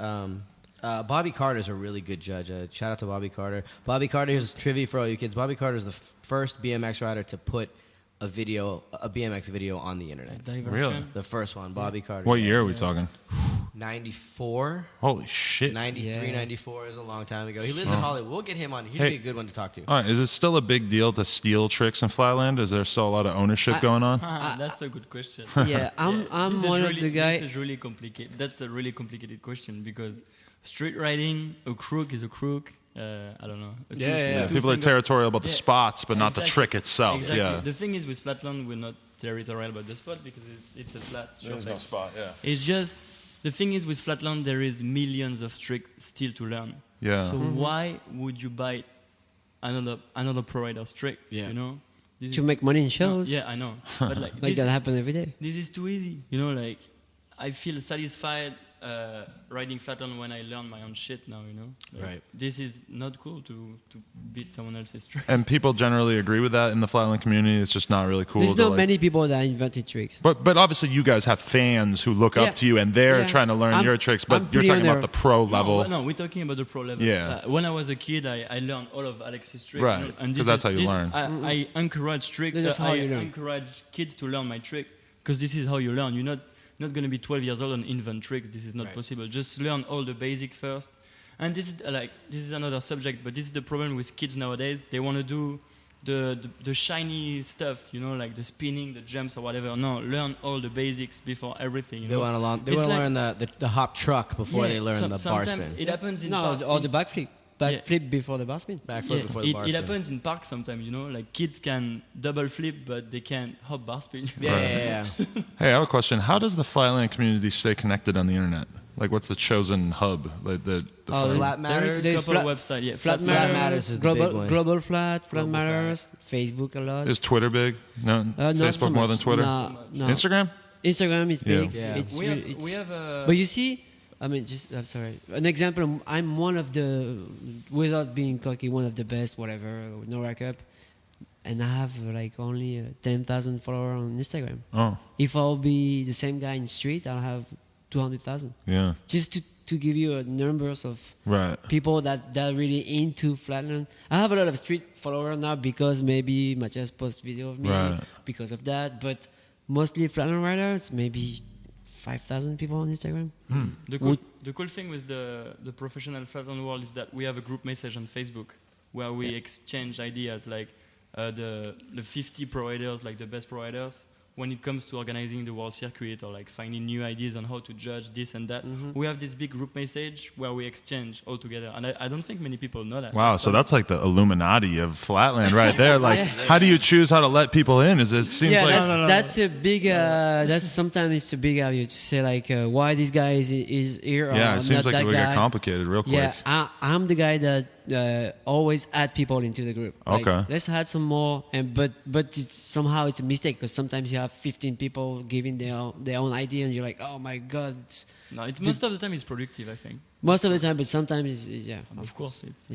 Bobby Carter's a really good judge. Shout out to Bobby Carter. Bobby Carter, here's trivia for all you kids. Bobby Carter is the first BMX rider to put a BMX video on the internet.
Really?
The first one, Bobby Carter.
What year are we talking?
94.
Holy shit.
93, 94 is a long time ago. He lives in Hollywood. We'll get him on. He'd be a good one to talk to.
All right, is it still a big deal to steal tricks in Flatland? Is there still a lot of ownership going on?
That's a good question.
Yeah, I'm one of the guys.
This is really complicated. That's a really complicated question because street riding, a crook is a crook. I don't know.
People are territorial about the spots, but not the trick itself.
Exactly.
Yeah.
The thing is with Flatland, we're not territorial about the spot because it's a flat.
There's no spot. Yeah.
It's just the thing is with Flatland, there is millions of tricks still to learn.
Yeah.
So why would you buy another provider's trick?
Yeah.
You know.
To make money in shows.
Yeah, I know. But like
that happen every day.
This is too easy. You know, like I feel satisfied riding Flatland when I learn my own shit now, you know? Like,
right.
This is not cool to beat someone else's trick.
And people generally agree with that in the Flatland community. It's just not really cool.
There's not many people that invented tricks.
But obviously you guys have fans who look up to you and they're trying to learn your tricks, but you're talking about the pro level.
No, we're talking about the pro level.
Yeah.
When I was a kid, I learned all of Alex's tricks.
Right, because that's how you learn.
I encourage tricks. I encourage kids to learn my trick because this is how you learn. You're not going to be 12 years old and invent tricks. This is not possible. Just learn all the basics first. And this is another subject, but this is the problem with kids nowadays. They want to do the shiny stuff, you know, like the spinning, the jumps or whatever. No, learn all the basics before everything. You
they want to learn the hop truck before they learn the bar spin.
It happens in
or the backflip. Backflip before the bar spin.
Backflip before the bar spin.
It happens in parks sometimes, you know, like kids can double flip, but they can't hop bar spin.
Yeah.
Hey, I have a question. How does the Flatland community stay connected on the internet? Like, what's the chosen hub? Like the
Flat Matters.
There's a couple of websites. Yeah,
Flat Matters is
global, the big one.
Global Flat Matters, Facebook a lot.
Is Twitter big? No, Facebook
so
more than Twitter.
No.
Instagram
Is big.
Yeah.
We have
but you see, I mean, I'm sorry. An example. I'm one of the, without being cocky, one of the best. Whatever, no rack up. And I have like only 10,000 followers on Instagram.
Oh.
If I'll be the same guy in the street, I'll have 200,000.
Yeah.
Just to give you numbers of people that really into Flatland. I have a lot of street followers now because maybe Matthias posts video of me because of that. But mostly Flatland riders, maybe 5,000 people on Instagram.
The cool thing with the professional Flatland world is that we have a group message on Facebook where we exchange ideas like the 50 providers, like the best providers. When it comes to organizing the world circuit or like finding new ideas on how to judge this and that, we have this big group message where we exchange all together. And I don't think many people know that.
Wow, so that's like the Illuminati of Flatland right there. Like, how do you choose how to let people in? It seems like
that's a big. That's sometimes it's a big area to say like why this guy is here.
Yeah, it seems like it would get complicated real quick.
Yeah, I'm the guy that always add people into the group. Like,
okay,
let's add some more, but somehow it's a mistake because sometimes you have 15 people giving their own idea, and you're like, oh my god.
No, most of the time it's productive, I think.
Most of the time, but sometimes,
of course, it's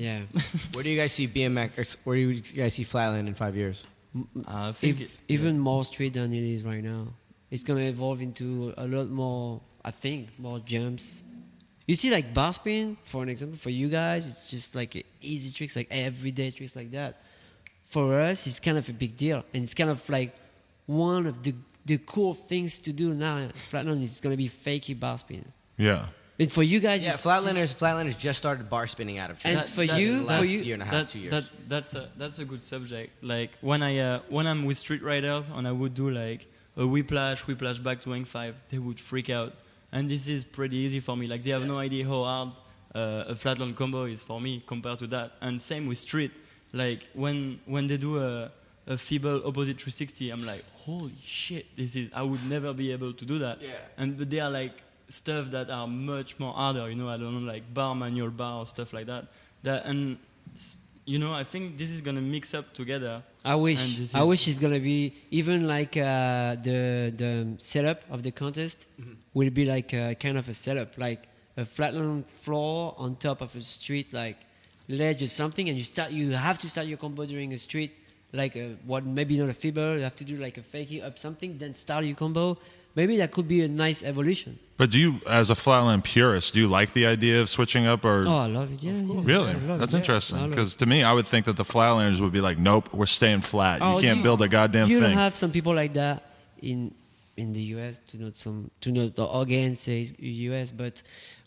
Where do you guys see BMX? Where do you guys see Flatland in 5 years?
I think
even more street than it is right now. It's gonna evolve into a lot more. I think more jumps. You see, like bar spin, for an example, for you guys, it's just like easy tricks, like everyday tricks like that. For us, it's kind of a big deal, and it's kind of like one of the cool things to do now. Flatland is going to be fakey bar spin.
Yeah.
And for you guys,
Flatlanders just started bar spinning out of China.
And for you,
year and a half, 2 years.
That's a good subject. Like when I'm with street riders and I would do like a whiplash back to wing 5, they would freak out. And this is pretty easy for me. Like they have no idea how hard a flatland combo is for me compared to that. And same with street. Like when they do a feeble opposite 360, I'm like, holy shit, I would never be able to do that. Yeah. But they are like stuff that are much more harder, you know, I don't know, like bar manual bar or stuff like that. And you know, I think this is gonna mix up together.
I wish it's gonna be even like the setup of the contest will be like kind of a setup, like a flatland floor on top of a street, like ledge or something, and you have to start your combo during a street, like maybe not a feeble, you have to do like a fakey up something, then start your combo, maybe that could be a nice evolution.
But do you, as a flatland purist, do you like the idea of switching up? Or
Oh, I love it. Yeah, yeah.
really,
I love
that's
it, yeah.
interesting.
I love
Because to me, I would think that the flatlanders would be like, "Nope, we're staying flat.
Oh,
you can't build a goddamn
you
thing."
don't have some people like that in the US to know the again says US, but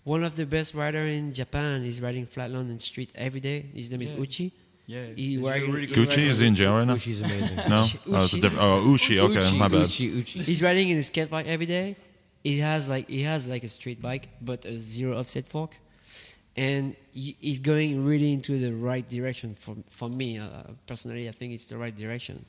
one of the best rider in Japan is riding flatland and street every day. His name is Uchi.
Yeah,
He
it's
riding-
really good.
Gucci is he in jail right now?
Ushi's amazing.
No, oh, it's a different. Oh, Uchi. Okay, my bad.
Uchi.
He's riding in a skate bike every day. He has like a street bike, but a zero offset fork, and he's going really into the right direction. For me personally, I think it's the right direction.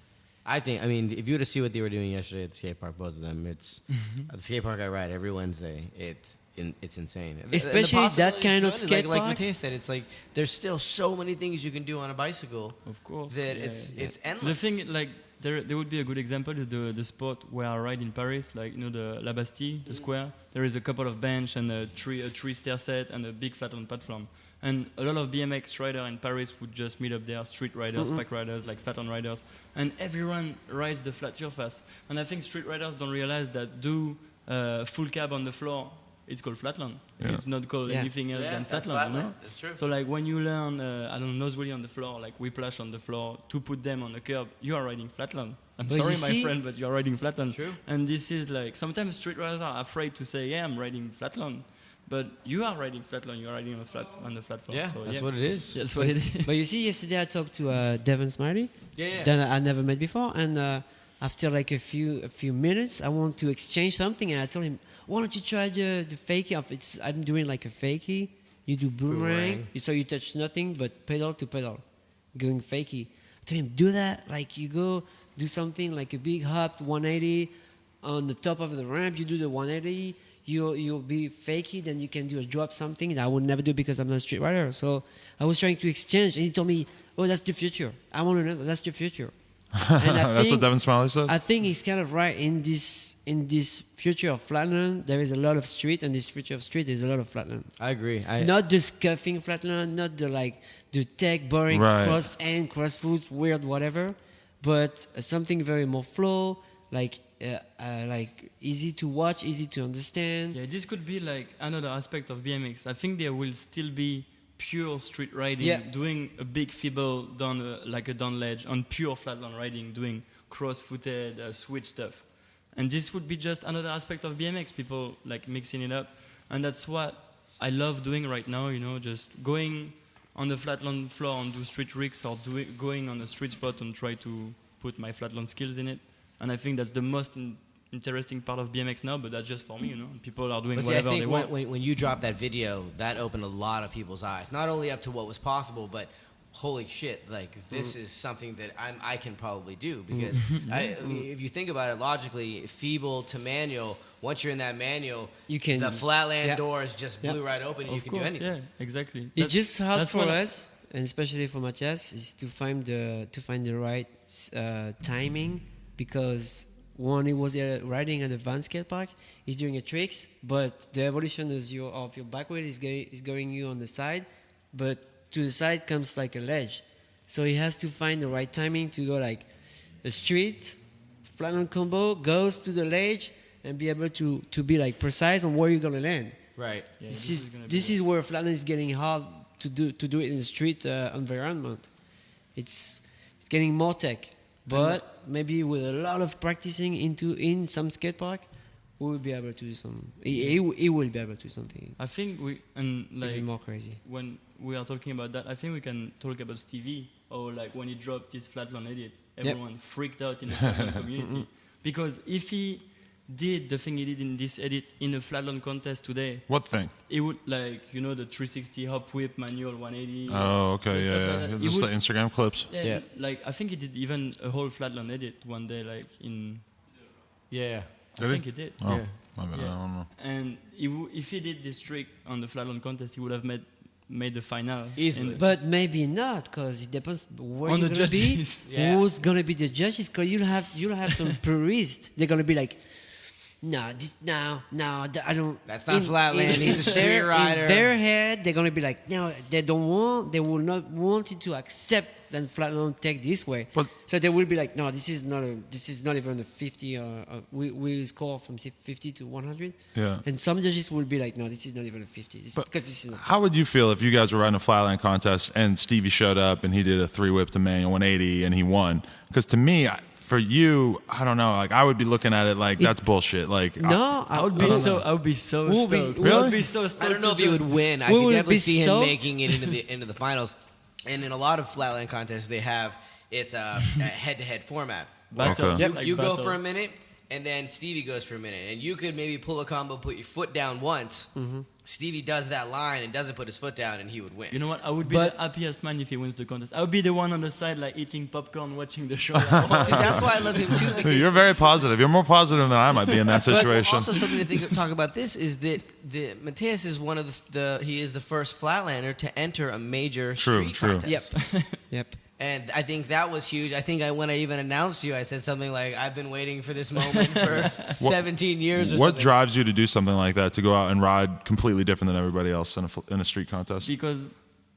I mean, if you were to see what they were doing yesterday at the skate park, both of them, it's at the skate park I ride every Wednesday. It's insane.
Especially that kind of skate
like
park.
Matthias said, it's like there's still so many things you can do on a bicycle.
Of course.
That
yeah,
it's endless.
The thing, like, there would be a good example is the spot where I ride in Paris, like, you know, the La Bastille, the square. There is a couple of bench and a tree stair set and a big flatland platform. And a lot of BMX riders in Paris would just meet up there, street riders, bike riders, like flatland riders, and everyone rides the flat surface. And I think street riders don't realize that full cab on the floor, it's called flatland.
Yeah.
It's not called anything else than
that's
flatland. You know?
That's true.
So like when you learn, I don't know, nose wheelie on the floor, like whiplash on the floor, to put them on the curb, you are riding flatland. I'm
But
sorry,
you
my
see-
friend, but you're riding flatland.
True.
And this is like, sometimes street riders are afraid to say, yeah, I'm riding flatland. But you are riding flatland, you are riding on the flat floor.
Yeah,
so,
that's what it is.
That's what it is.
But you see, yesterday I talked to Devon Smiley,
Yeah.
that I never met before, and after like a few minutes, I want to exchange something, and I told him, "Why don't you try the fakie?" I'm doing like a fakie. You do boomerang, so you touch nothing but pedal to pedal, going fakie. I told him, "Do that. Like you go do something like a big hop 180 on the top of the ramp. You do the 180." You'll be fakey, then you can do a drop something that I would never do because I'm not a street rider. So I was trying to exchange, and he told me, "Oh, that's the future. I want to know that's the future." And
That's what Devin Smiley said.
I think he's kind of right in this future of flatland. There is a lot of street, and this future of street is a lot of flatland.
I agree.
Not the scuffing flatland, not the tech boring
Right.
cross foot, weird whatever, but something very more flow, like easy to watch, easy to understand.
Yeah, this could be like another aspect of BMX. I think there will still be pure street riding, doing a big fibble down like a down ledge, on pure flatland riding, doing cross-footed switch stuff. And this would be just another aspect of BMX, people like mixing it up. And that's what I love doing right now, you know, just going on the flatland floor and do street rigs, or going on a street spot and try to put my flatland skills in it. And I think that's the most interesting part of BMX now, but that's just for me, you know. People are doing
But see, I
whatever they
think
want.
when you dropped that video, that opened a lot of people's eyes. Not only up to what was possible, but holy shit, like this is something that I can probably do. Because if you think about it logically, feeble to manual, once you're in that manual,
You can-
the flatland
yeah.
doors just blew right open, and you
Of
can
course,
do anything.
yeah, exactly.
It's just hard
that's
for
what
us, and especially for Matthias, is to find the right timing, because when he was riding at the Van skate park, he's doing a tricks, but the evolution of your back wheel is going you on the side, but to the side comes like a ledge, so he has to find the right timing to go like a street flatland combo, goes to the ledge, and be able to be like precise on where you're gonna land.
Right.
Yeah,
This is where flatland is getting hard to do it in the street environment. It's getting more tech, but maybe with a lot of practicing in some skate park, we will be able to do some. He will be able to do something
I think
even more crazy.
when we are talking about that, I think we can talk about Stevie, or like when he dropped his flatland edit, everyone freaked out in the flatland community, because if he did the thing he did in this edit in a flatland contest today,
What thing?
he would, like, you know, the 360 hop whip manual 180.
Oh, okay,
stuff
yeah.
like that.
Just
He
the
would-
Instagram clips.
Yeah.
Like I think he did even a whole flatland edit one day, like in.
Yeah.
I
Did he?
think he did.
Oh,
Yeah.
my bad, I don't know.
And if he did this trick on the flatland contest, he would have made the final
Easily.
And-
But maybe not, because it depends where
On
you're
the
gonna be.
judges.
Yeah.
Who's gonna be the judges? Because you'll have some purists. They're gonna be like, I don't.
That's not flatland. He's a street rider.
In their head, they're gonna be like, no, they will not want it to accept that flatland take this way.
But-
so they will be like, no, this is not even a 50. We score from 50 to 100.
Yeah.
And some judges will be like, no, this is not even a 50, because this is not.
How would you feel if you guys were riding a flatland contest and Stevie showed up and he did a 3-whip to manual 180 and he won? Because to me, for you, I don't know. Like I would be looking at it like that's bullshit. Like
No,
I would be so
We'll be-
stoked.
Really?
I would be so stoked.
I don't know if
to
he
just-
would win. I
We
could
would
definitely
be
see him
stoked.
making it into the finals. And in a lot of flatland contests, they have it's a head-to-head format.
Battle.
Okay.
Yep,
You,
like
you go
battle.
for a minute, and then Stevie goes for a minute, and you could maybe pull a combo, put your foot down once. Stevie does that line and doesn't put his foot down, and he would win.
You know what? I would be
But-
the happiest man if he wins the contest. I would be the one on the side, like eating popcorn, watching the show.
See, that's why I love him too. Because
you're very positive. You're more positive than I might be in that
But
situation.
also something to talk about this is that Matthias is one of he is the first flatlander to enter a major street
True.
contest.
Yep.
And I think that was huge. I think when I even announced you, I said something like, "I've been waiting for this moment for 17 years." Or
What
something.
drives you to do something like that, to go out and ride completely different than everybody else in a street contest?
Because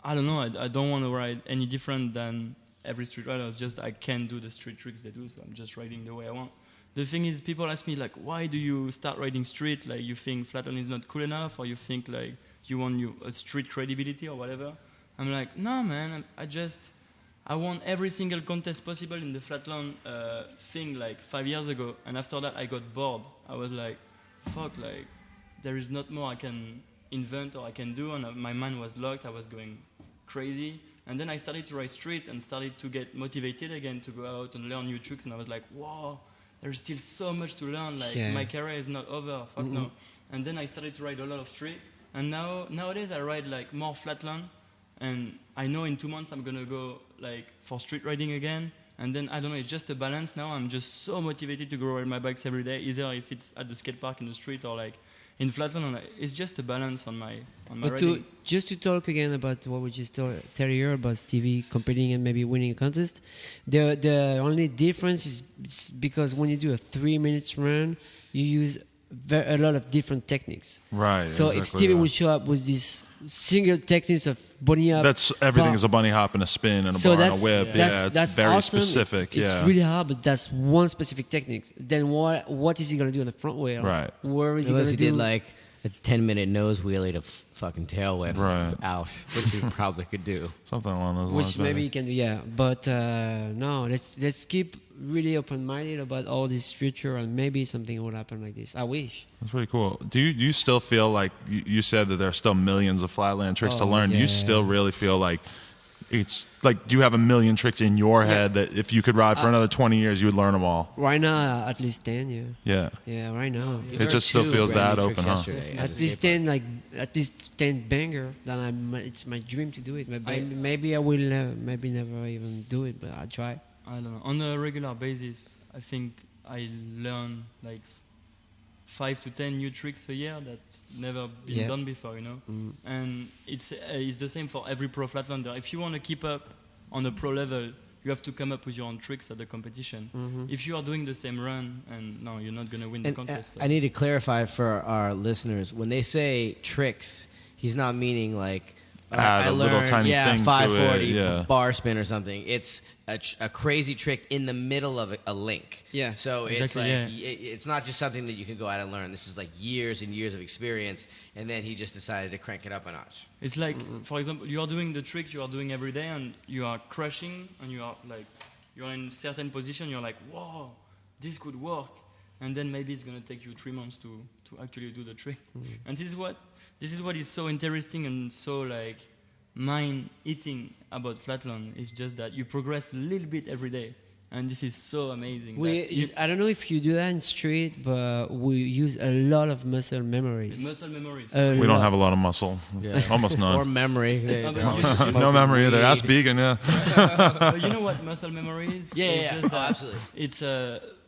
I don't know, I don't want to ride any different than every street rider. It's just I can't do the street tricks they do, so I'm just riding the way I want. The thing is, people ask me like, why do you start riding street? Like you think flatland is not cool enough, or you think like you want a street credibility or whatever. I'm like, no man, I won every single contest possible in the flatland thing like 5 years ago, and after that I got bored. I was like, fuck, like there is not more I can invent or I can do, and my mind was locked. I was going crazy, and then I started to ride street and started to get motivated again to go out and learn new tricks, and I was like, whoa, there's still so much to learn. Like my career is not over. Fuck no. And then I started to ride a lot of street, and nowadays I ride like more flatland. And I know in 2 months I'm gonna go like for street riding again, and then I don't know. It's just a balance now. I'm just so motivated to go ride my bikes every day, either if it's at the skate park in the street or like in flatland. It's just a balance on my
But
riding.
just to talk again about what we just told earlier about Stevie competing and maybe winning a contest, the only difference is because when you do a 3 minutes run, you use a lot of different techniques.
Right.
So if
exactly,
Stevie
yeah.
would show up with this single techniques of bunny up,
That's everything
pop.
is a bunny hop and a spin and a
So
bar and a
that's-
whip.
that's-
It's
that's
very
awesome.
specific.
It's
yeah.
really hard, but that's one specific technique. Then what is he gonna do on the front wheel?
Right.
Where is he
Unless
gonna
he
do?
did like a 10-minute nose wheelie to fucking tail whip
Right.
out, which he probably could do.
Something along those
which
lines.
maybe you can do, yeah. But no, let's keep really open-minded about all this future, and maybe something will happen like this. I wish.
That's pretty cool. Do you still feel like you said that there are still millions of flatland tricks to
Oh,
learn? Do you
yeah.
still really feel like it's like, do you have a million tricks in your head that if you could ride for another 20 years, you would learn them all?
Right now, at least 10, yeah.
Yeah.
Yeah, right now.
You
It
learned
just still
2
feels
brand
that
new tricks
open, huh?
yesterday at
At
the
least
skate
10, at least 10 banger. Then it's my dream to do it. Maybe I will maybe never even do it, but I'll try.
I don't know. On a regular basis, I think I learn like 5 to 10 new tricks a year that's never been
Yeah.
done before, you know. And it's the same for every pro flatlander. If you want to keep up on a pro level, you have to come up with your own tricks at the competition. If you are doing the same run, and no, you're not going to win the
And
contest. So.
I need to clarify for our listeners, when they say tricks, he's not meaning like
Add
I
a little
learned,
tiny thing to it,
540
yeah.
bar spin or something. It's a crazy trick in the middle of a link.
Yeah.
So it's
Exactly,
like
yeah.
it's not just something that you can go out and learn. This is like years and years of experience, and then he just decided to crank it up a notch.
It's like, for example, you are doing the trick you are doing every day, and you are crushing, and you are like, you're in certain position. You're like, whoa, this could work, and then maybe it's gonna take you 3 months to actually do the trick. And this is what is so interesting and so like mind eating about flatland. It's just that you progress a little bit every day, and this is so amazing.
I don't know if you do that in street, but we use a lot of muscle memories.
muscle memories.
We don't have a lot of muscle.
Yeah.
Almost
Or
none.
memory.
No memory either. That's vegan, yeah.
But you know what muscle memory is?
Yeah,
It's
yeah,
just
yeah. Oh,
that
absolutely.
It's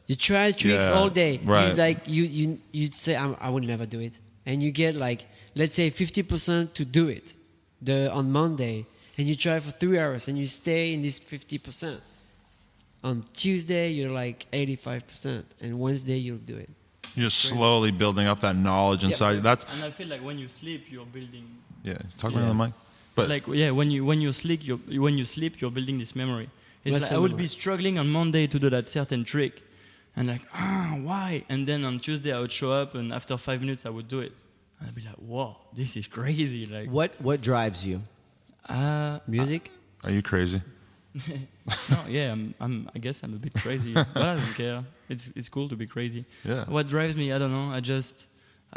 You try tricks
Yeah,
all day.
right.
It's like you'd say I would never do it, and you get like, let's say 50% to do it on Monday, and you try for 3 hours, and you stay in this 50%. On Tuesday you're like 85%, and Wednesday you'll do it.
You're slowly building up that knowledge inside.
Yeah.
That's
And I feel like when you sleep, you're building.
Talk about the mic. But
It's like when you sleep, you're building this memory. It's
That's
like I would be struggling on Monday to do that certain trick, and like why? And then on Tuesday I would show up, and after 5 minutes I would do it. And I'd be like, whoa, this is crazy. Like
What drives you?
Music.
are you crazy?
No, yeah, I guess I'm a bit crazy, but I don't care. It's cool to be crazy.
Yeah.
What drives me, I don't know. I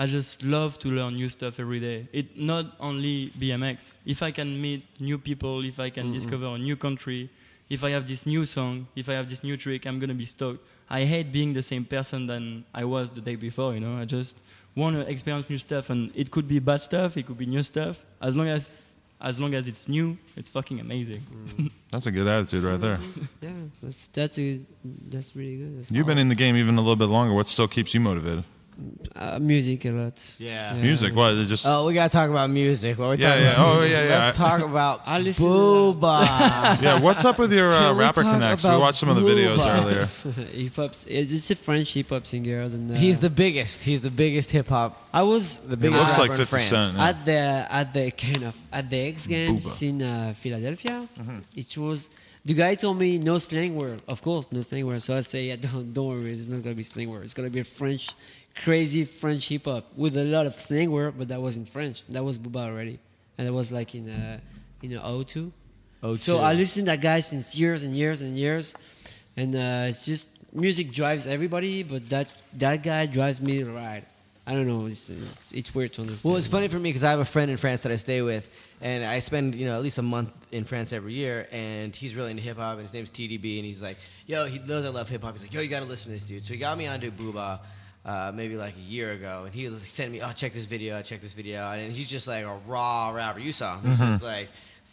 just love to learn new stuff every day. It not only BMX. If I can meet new people, if I can discover a new country, if I have this new song, if I have this new trick, I'm gonna be stoked. I hate being the same person than I was the day before. I just want to experience new stuff, and it could be bad stuff, it could be new stuff. As long as it's new, it's fucking amazing.
That's a good attitude right there.
Yeah, that's really good. That's
You've been in the game even a little bit longer. What still keeps you motivated?
Music a lot.
Yeah.
Music. What? It just.
Oh, we gotta talk about music. What we
Yeah,
talking
yeah.
about?
Oh, yeah, yeah.
Let's talk about
I listen to
Booba.
Yeah. What's up with your
Can we
rapper
talk
connects? We
about
watched some of the videos
Booba?
earlier.
Hip hop. It's a French hip hop singer. And,
He's the biggest. He's the biggest hip hop.
I was
The
It
biggest
looks
rapper
like
in
50
France.
Cent. Yeah.
at the X Games
Booba.
in Philadelphia. It was the guy told me no slang word. Of course, no slang word. So I say, yeah, don't worry, it's not gonna be slang word. It's gonna be a French, crazy French hip hop with a lot of slang word, but that was in French. That was Booba already, and it was like in 02. So I listened to that guy since years and years and years, and it's just music drives everybody, but that guy drives me right. I don't know. It's weird to understand.
Well, it's funny for me because I have a friend in France that I stay with, and I spend at least a month in France every year, and he's really into hip hop, and his name's TDB, and he's like, yo, he knows I love hip hop. He's like, yo, you got to listen to this dude. So he got me onto Booba maybe like a year ago, and he was like, sending me, oh, check this video out, and he's just like a raw rapper. You saw him. He's just like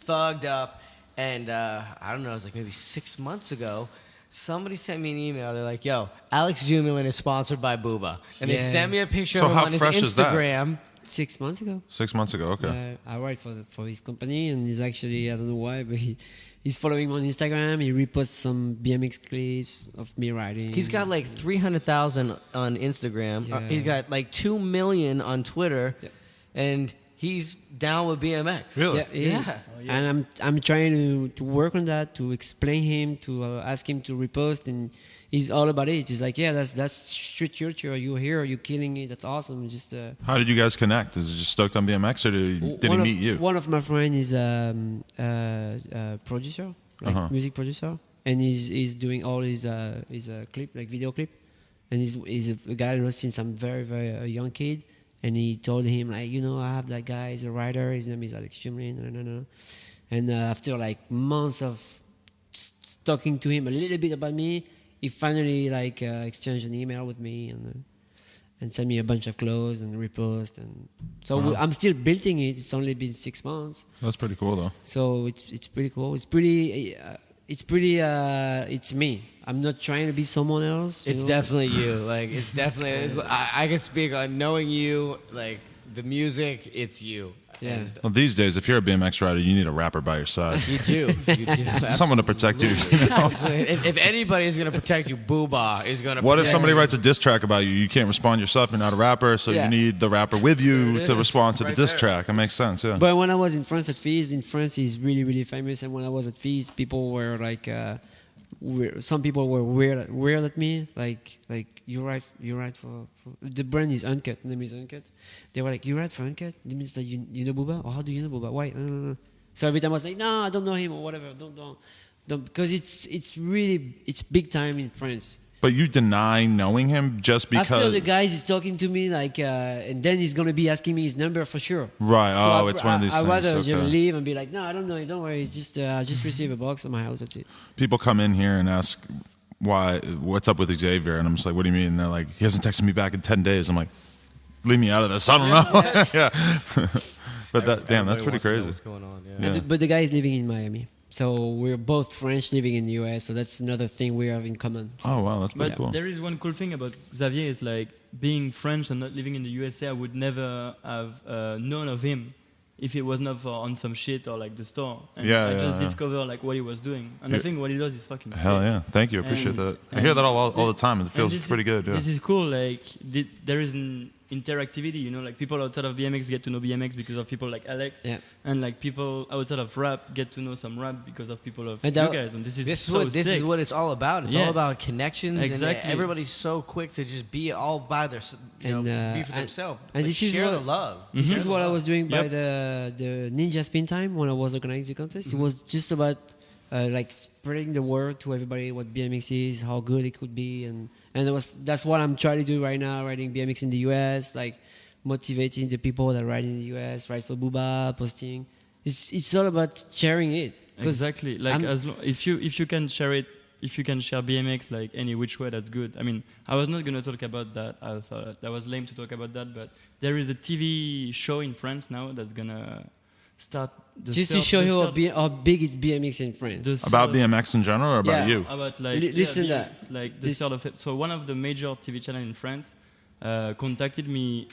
thugged up, and I don't know, it was like maybe 6 months ago. Somebody sent me an email. They're like, yo, Alex Jumelin is sponsored by Booba. And they
Yeah.
sent me a picture
So
of him
how
on his
fresh is that?
Instagram.
6 months ago.
6 months ago. Okay.
I write for his company, and he's actually, I don't know why, but he's following me on Instagram. He reposts some BMX clips of me riding.
He's got like 300,000 on Instagram.
Yeah.
He's got like 2 million on Twitter.
Yeah.
And he's down with BMX.
Really?
Yeah, he
Yeah.
is. And I'm trying to work on that, to explain him, to ask him to repost, and he's all about it. He's like, yeah, that's street culture. You're here, you're killing it. That's awesome. Just
How did you guys connect? Is it just stoked on BMX, or did he meet you?
One of my friends is producer, music producer, and he's doing all his clip, like video clip, and he's a guy who since I'm very very young kid. And he told him, like, I have that guy, he's a writer, his name is Alex Jumelin, And after, like, months of talking to him a little bit about me, he finally, like, exchanged an email with me and sent me a bunch of clothes and repost. And so
Wow.
I'm still building it. It's only been 6 months.
That's pretty cool, though.
So it's pretty cool. It's me. I'm not trying to be someone else.
It's definitely you. Like, it's definitely, I can speak on knowing you, like, the music, it's you.
Yeah.
And
Well, these days, if you're a BMX rider, you need a rapper by your side.
you do. You do.
Someone to protect you.
Absolutely. If anybody is going to protect you, Booba is going to
What if
protect
somebody
you.
writes a diss track about you? You can't respond yourself. You're not a rapper, so
Yeah.
you need the rapper with you to respond to the
Right
diss
there.
track. It makes sense, yeah.
But when I was in France at Fise, he's really, really famous. And when I was at Fise, people were like, some people were weird at me. Like you write for the brand is Uncut. The name is Uncut. They were like, you write for Uncut? That means that you know Booba? Or how do you know Booba? Why? No. So every time I was like, no, I don't know him or whatever. Don't. Because it's really big time in France.
But you deny knowing him just because.
After the guys is talking to me, like, and then he's gonna be asking me his number for sure.
Right.
So
It's one of these
I'd
things.
rather
Okay.
just leave and be like, no, I don't know him. Don't worry. It's just receive a box at my house. That's it.
People come in here and ask what's up with Xavier, and I'm just like, what do you mean? And they're like, he hasn't texted me back in 10 days. I'm like, leave me out of this. I don't know. Yeah. But that's
Everybody
pretty
wants to know
crazy.
What's going on? Yeah.
Yeah.
But the guy is living in Miami. So we're both French living in the US. So that's another thing we have in common.
Oh, wow. That's pretty
But
cool.
there is one cool thing about Xavier is like being French and not living in the USA. I would never have known of him if it was not for On Some Shit or like the store. And
Yeah,
I
yeah,
just
yeah.
discovered like what he was doing. And I think what he does is fucking
Hell
sick.
yeah. Thank you. I appreciate
And-
that. I hear that all the time. It
And
feels
this
pretty good. Yeah.
This is cool. Like there is an interactivity, you know, like people outside of BMX get to know BMX because of people like Alex,
Yeah.
and like people outside of rap get to know some rap because of people of
And
you
that-
guys. And this is
This
so
is
sick.
what it's all about. It's
Yeah.
all about connections.
Exactly.
And everybody's so quick to just be all by their,
And,
be for
and-
themselves.
and
Like,
this is
share
what-
the love.
This
Share
is
the
what I
love.
was doing by
Yep.
the Ninja Spin Time when I was organizing the contest. It was just about like spreading the word to everybody what BMX is, how good it could be, and that's what I'm trying to do right now, riding BMX in the US, like motivating the people that ride in the US, ride for Booba, posting. It's all about sharing it. 'Cause
Exactly. Like
I'm-
if you can share it, if you can share BMX like any which way, that's good. I mean, I was not gonna talk about that. I thought that was lame to talk about that, but there is a TV show in France now that's gonna start.
Just to show you how big is BMX in France.
About BMX in general or about
Yeah.
you?
About like
Listen
yeah,
that.
like the
This-
sort of so one of the major TV channel in France contacted me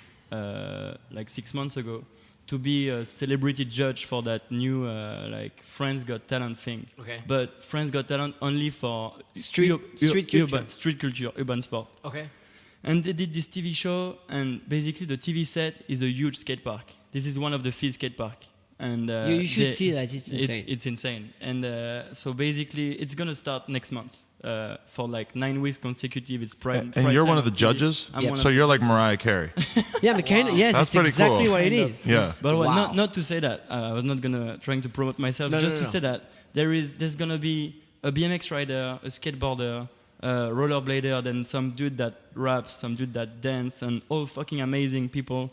like 6 months ago to be a celebrity judge for that new like France Got Talent thing.
Okay.
But France Got Talent only for
Street culture.
street culture, urban sport.
Okay.
And they did this TV show, and basically the TV set is a huge skate park. This is one of the Fise skate park. And
you should see that. It's insane.
It's insane. And so basically, it's gonna start next month for like 9 weeks consecutive. It's prime.
And you're one of the judges?
I'm
Yep.
one
So
of
you're like Mariah Carey.
Yeah, but kind of, yes,
That's
it's
pretty
exactly
cool.
what it
Kind
is.
of.
Yeah.
But well,
Wow.
not to say that I was not gonna trying to promote myself.
No,
just
no,
to
no.
say that there's gonna be a BMX rider, a skateboarder, a rollerblader, then some dude that raps, some dude that dance, and all fucking amazing people.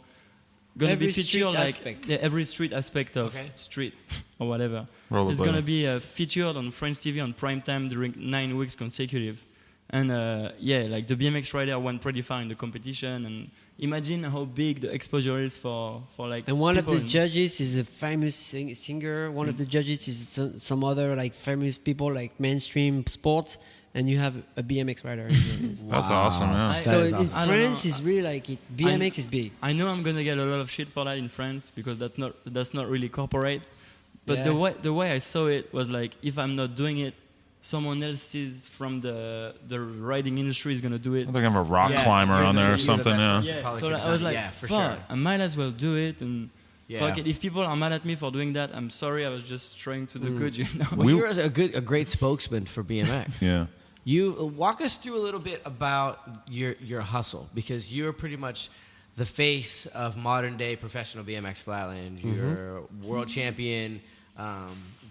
Gonna
Every
be featured
street
like
aspect.
every street aspect of
Okay.
street or whatever.
Rollerblading.
It's gonna be featured on French TV on prime time during 9 weeks consecutive. And yeah, like the BMX rider went pretty far in the competition, and imagine how big the exposure is for like.
And one of
people
the
in-
judges is a famous singer. One of the judges is some other like famous people like mainstream sports, and you have a BMX rider.
That's awesome, yeah.
So
is
in
awesome.
I don't
France,
know.
it's really like BMX is big.
I know I'm gonna get a lot of shit for that in France because that's not really corporate. But
Yeah.
the way I saw it was like, if I'm not doing it, someone else is from the riding industry is gonna do it.
I think I have a rock
Yeah,
climber
you're
on
the-
there or
you're the
something,
best
yeah.
person.
Yeah,
Probably
so
could've
I was
done it.
like,
Yeah, for
fuck,
sure.
I might as well do it. And
Yeah.
fuck it, if people are mad at me for doing that, I'm sorry. I was just trying to do good, you know.
Well,
We-
you're a great spokesman for BMX.
Yeah.
You walk us through a little bit about your hustle, because you're pretty much the face of modern day professional BMX flatland. You're world champion.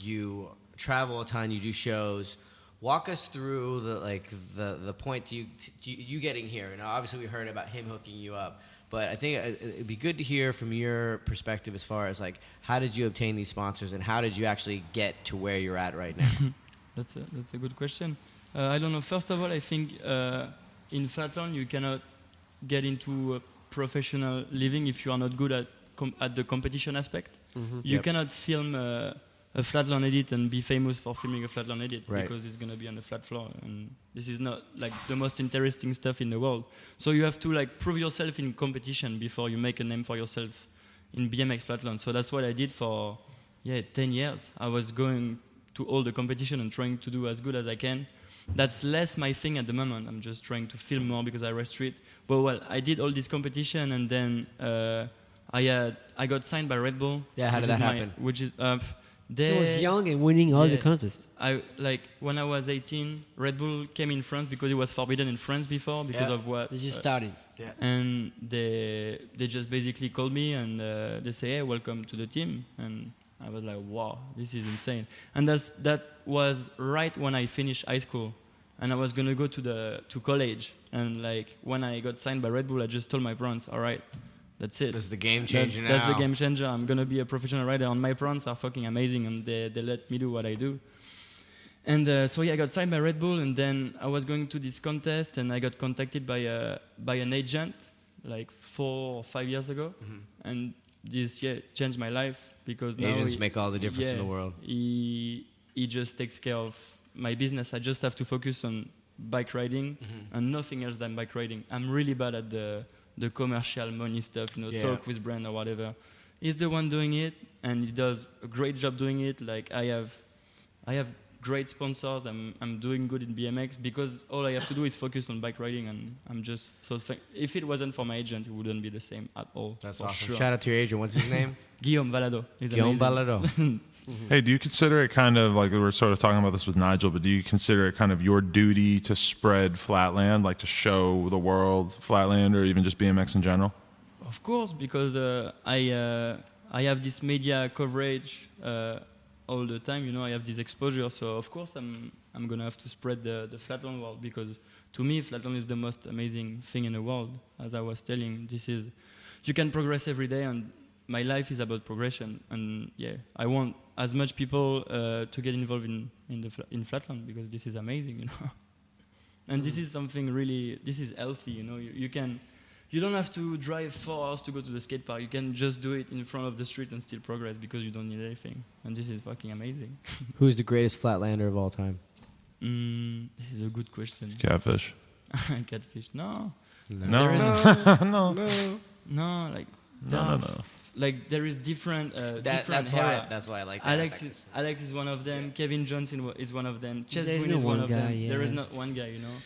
You travel a ton. You do shows. Walk us through the point to you getting here. And obviously we heard about him hooking you up, but I think it'd be good to hear from your perspective as far as like, how did you obtain these sponsors and how did you actually get to where you're at right now?
That's a good question. I don't know. First of all, I think in flatland you cannot get into a professional living if you are not good at the competition aspect. You
Yep.
cannot film a flatland edit and be famous for filming a flatland edit
Right.
because it's gonna be on the flat floor, and this is not like the most interesting stuff in the world. So you have to like prove yourself in competition before you make a name for yourself in BMX flatland. So that's what I did for 10 years. I was going to all the competition and trying to do as good as I can. That's less my thing at the moment. I'm just trying to film more because I race street. But well, I did all this competition, and then I got signed by Red Bull.
Yeah, how did
which
that
is
happen?
Which is
He was young and winning all the
Yeah.
contests.
I like when I was 18. Red Bull came in France because it was forbidden in France before because
Yeah.
of what.
They just started.
And they just basically called me and they say, hey, welcome to the team. And I was like, wow, this is insane. And that was right when I finished high school, and I was gonna go to college. And like when I got signed by Red Bull, I just told my parents, all right, that's it.
That's the game changer now.
That's the game changer. I'm gonna be a professional rider, and my parents are fucking amazing, and they let me do what I do. And so I got signed by Red Bull, and then I was going to this contest, and I got contacted by an agent like 4 or 5 years ago, and this changed my life because now
Agents make all the difference in the world.
He just takes care of my business. I just have to focus on bike riding and nothing else than bike riding. I'm really bad at the commercial money stuff,
Yeah.
talk with brand or whatever. he's the one doing it, and he does a great job doing it. Like I have great sponsors. I'm doing good in BMX because all I have to do is focus on bike riding, and I'm just so. If it wasn't for my agent, it wouldn't be the same at all.
That's
for
awesome.
Sure.
Shout out to your agent. What's his name?
Guillaume Valado. He's
Guillaume
amazing.
Balado.
Hey, do you consider it kind of like we were sort of talking about this with Nigel, but do you consider it kind of your duty to spread Flatland, like to show the world Flatland or even just BMX in general?
Of course, because I have this media coverage all the time. You know, I have this exposure, so of course I'm gonna have to spread the Flatland world, because to me Flatland is the most amazing thing in the world. As I was telling, you can progress every day, and my life is about progression. And yeah, I want as much people to get involved in Flatland, because this is amazing, you know. And this is something really, this is healthy, you know. You don't have to drive 4 hours to go to the skate park. You can just do it in front of the street and still progress, because you don't need anything. And this is fucking amazing.
Who's the greatest flatlander of all time?
This is a good question.
Catfish.
Catfish? No.
No.
No, like...
No.
Like there is different
That's why I like that.
Alex is one of them. Kevin Johnson is one of them. Chess
There's
Green
no
is one
one
of
guy,
them.
yeah.
There is not one guy, you know.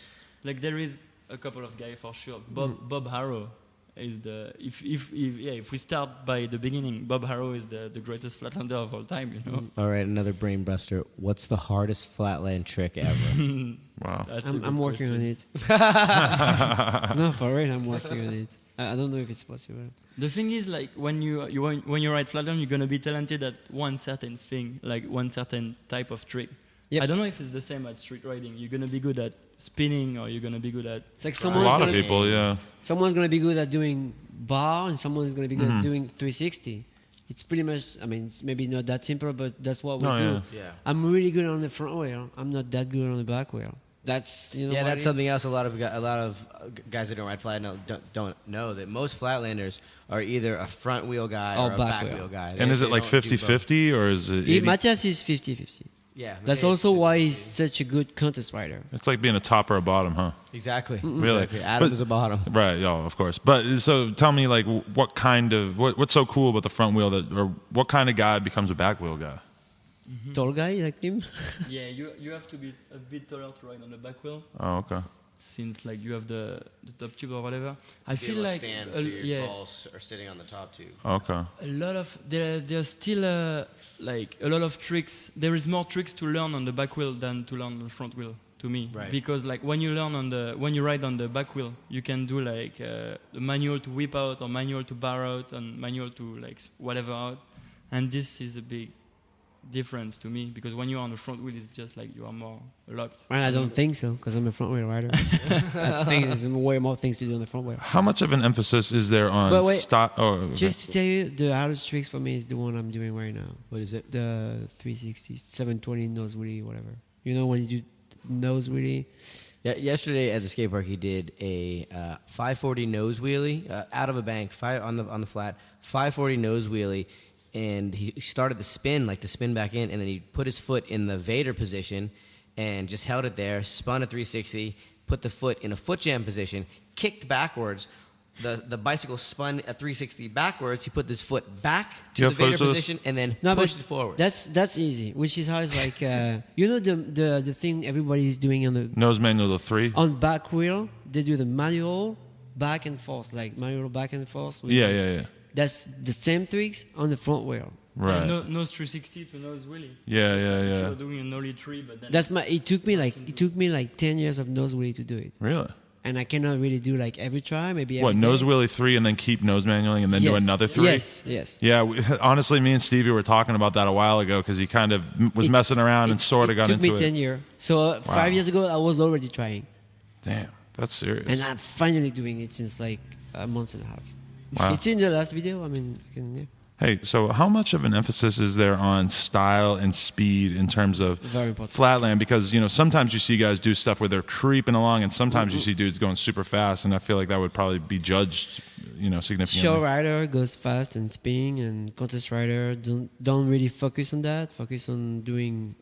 Like there is a couple of guys for sure. Bob Harrow is the if we start by the beginning, Bob Harrow is the greatest flatlander of all time, you know.
All right, another brain buster. What's the hardest flatland trick ever?
Wow.
I'm working on it. No, for real, I'm working on it. I don't know if it's possible.
The thing is, like when you ride flatland, you're gonna be talented at one certain thing, like one certain type of trick.
Yep.
I don't know if it's the same at street riding. You're gonna be good at spinning, or you're gonna be good at.
It's like
A lot of people, yeah.
Someone's gonna be good at doing bar, and someone's gonna be good
Mm-hmm.
at doing 360. It's pretty much. I mean, it's maybe not that simple, but that's what we
No,
do.
yeah.
Yeah.
I'm really good on the front wheel. I'm not that good on the back wheel. That's
Yeah,
what
that's
it is.
something else. A lot of guys that don't ride flat don't know that most flatlanders are either a front wheel guy or a back wheel guy.
And is it like 50-50 or is it 80?
Matthias is 50-50.
Yeah,
That's
Matthias
also
is
why
50-50.
he's such a good contest rider.
It's like being a top or a bottom, huh?
Exactly.
Really?
Exactly. Adam
But-
is a bottom.
Right, yeah, of course. But so tell me, like, what's so cool about the front wheel or what kind of guy becomes a back wheel guy?
Tall guy like him.
Yeah, you have to be a bit taller to ride on the back wheel,
Oh, okay.
since like you have the top tube or whatever. I
Be
feel
able to
like
stand so your
yeah,
balls are sitting on the top tube.
Okay.
a lot of there's still like a lot of tricks. There is more tricks to learn on the back wheel than to learn on the front wheel, to me.
Right.
Because like when you ride on the back wheel, you can do like the manual to whip out, or manual to bar out, and manual to like whatever out. And this is a big difference to me, because when you're on the front wheel, it's just like you are more locked.
Well, I don't think so, because I'm a front wheel rider. I think there's way more things to do on the front wheel.
How much of an emphasis is there on
But wait,
stock? Oh, okay.
Just to tell you, the hardest tricks for me is the one I'm doing right now.
What is it?
The 360, 720 nose wheelie, whatever. You know when you do nose wheelie?
Yeah, yesterday at the skate park, he did a 540 nose wheelie out of a bank, on the flat, 540 nose wheelie, and he started the spin back in, and then he put his foot in the Vader position and just held it there, spun a 360, put the foot in a foot jam position, kicked backwards. The bicycle spun a 360 backwards. He put his foot back to
Yeah,
the Vader
first of this-
position and then
No,
pushed
but
it forward.
That's easy. Which is how it's like you know the thing everybody's doing on the
Nose manual to 3?
on back wheel. They do the manual back and forth, like manual back and forth.
Yeah.
That's the same tricks on the front wheel.
Right.
Nose 360 to nose wheelie.
Yeah.
You're doing an ollie 3, but then
That's my. It took me like 10 years of nose wheelie to do it,
Really?
and I cannot really do like every try. Maybe every
What,
day.
nose wheelie 3 and then keep nose manualing and then do
Yes.
another 3?
Yes.
Yeah, honestly, me and Stevie were talking about that a while ago because he kind of was messing around and sort of got into
It took me 10 years. So 5 years ago, I was already trying,
Damn, that's serious.
and I'm finally doing it since like a month and a half.
Wow.
It's in the last video. I mean, yeah.
Hey, so how much of an emphasis is there on style and speed in terms of
Very important.
flatland? Because, sometimes you see guys do stuff where they're creeping along and sometimes you see dudes going super fast, and I feel like that would probably be judged, significantly.
Show rider goes fast and spinning, and contest rider don't really focus on that. Focus on doing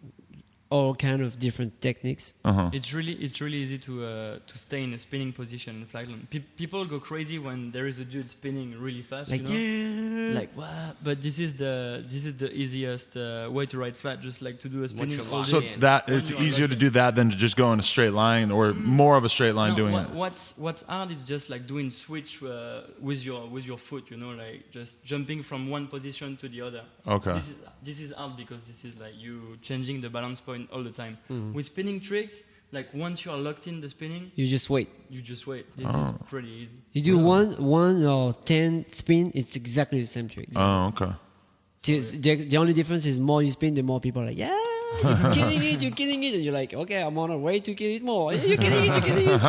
all kind of different techniques.
It's really easy to stay in a spinning position in flatland. People go crazy when there is a dude spinning really fast.
Like,
Like what? But this is the easiest way to ride flat. Just like to do a spinning.
So that it's easier to do that than to just go in a straight line, or more of a straight line doing it.
What's hard is just like doing switch with your foot. Like just jumping from one position to the other.
Okay.
This is hard because this is like you changing the balance point all the time. With spinning trick, like once you are locked in the spinning,
you just wait.
This is pretty easy.
You do one or 10 spin, it's exactly the same trick.
Oh, okay.
The only difference is more you spin, the more people are like, yeah, you're killing it. And you're like, okay, I'm on a way to kill it more. You're killing it.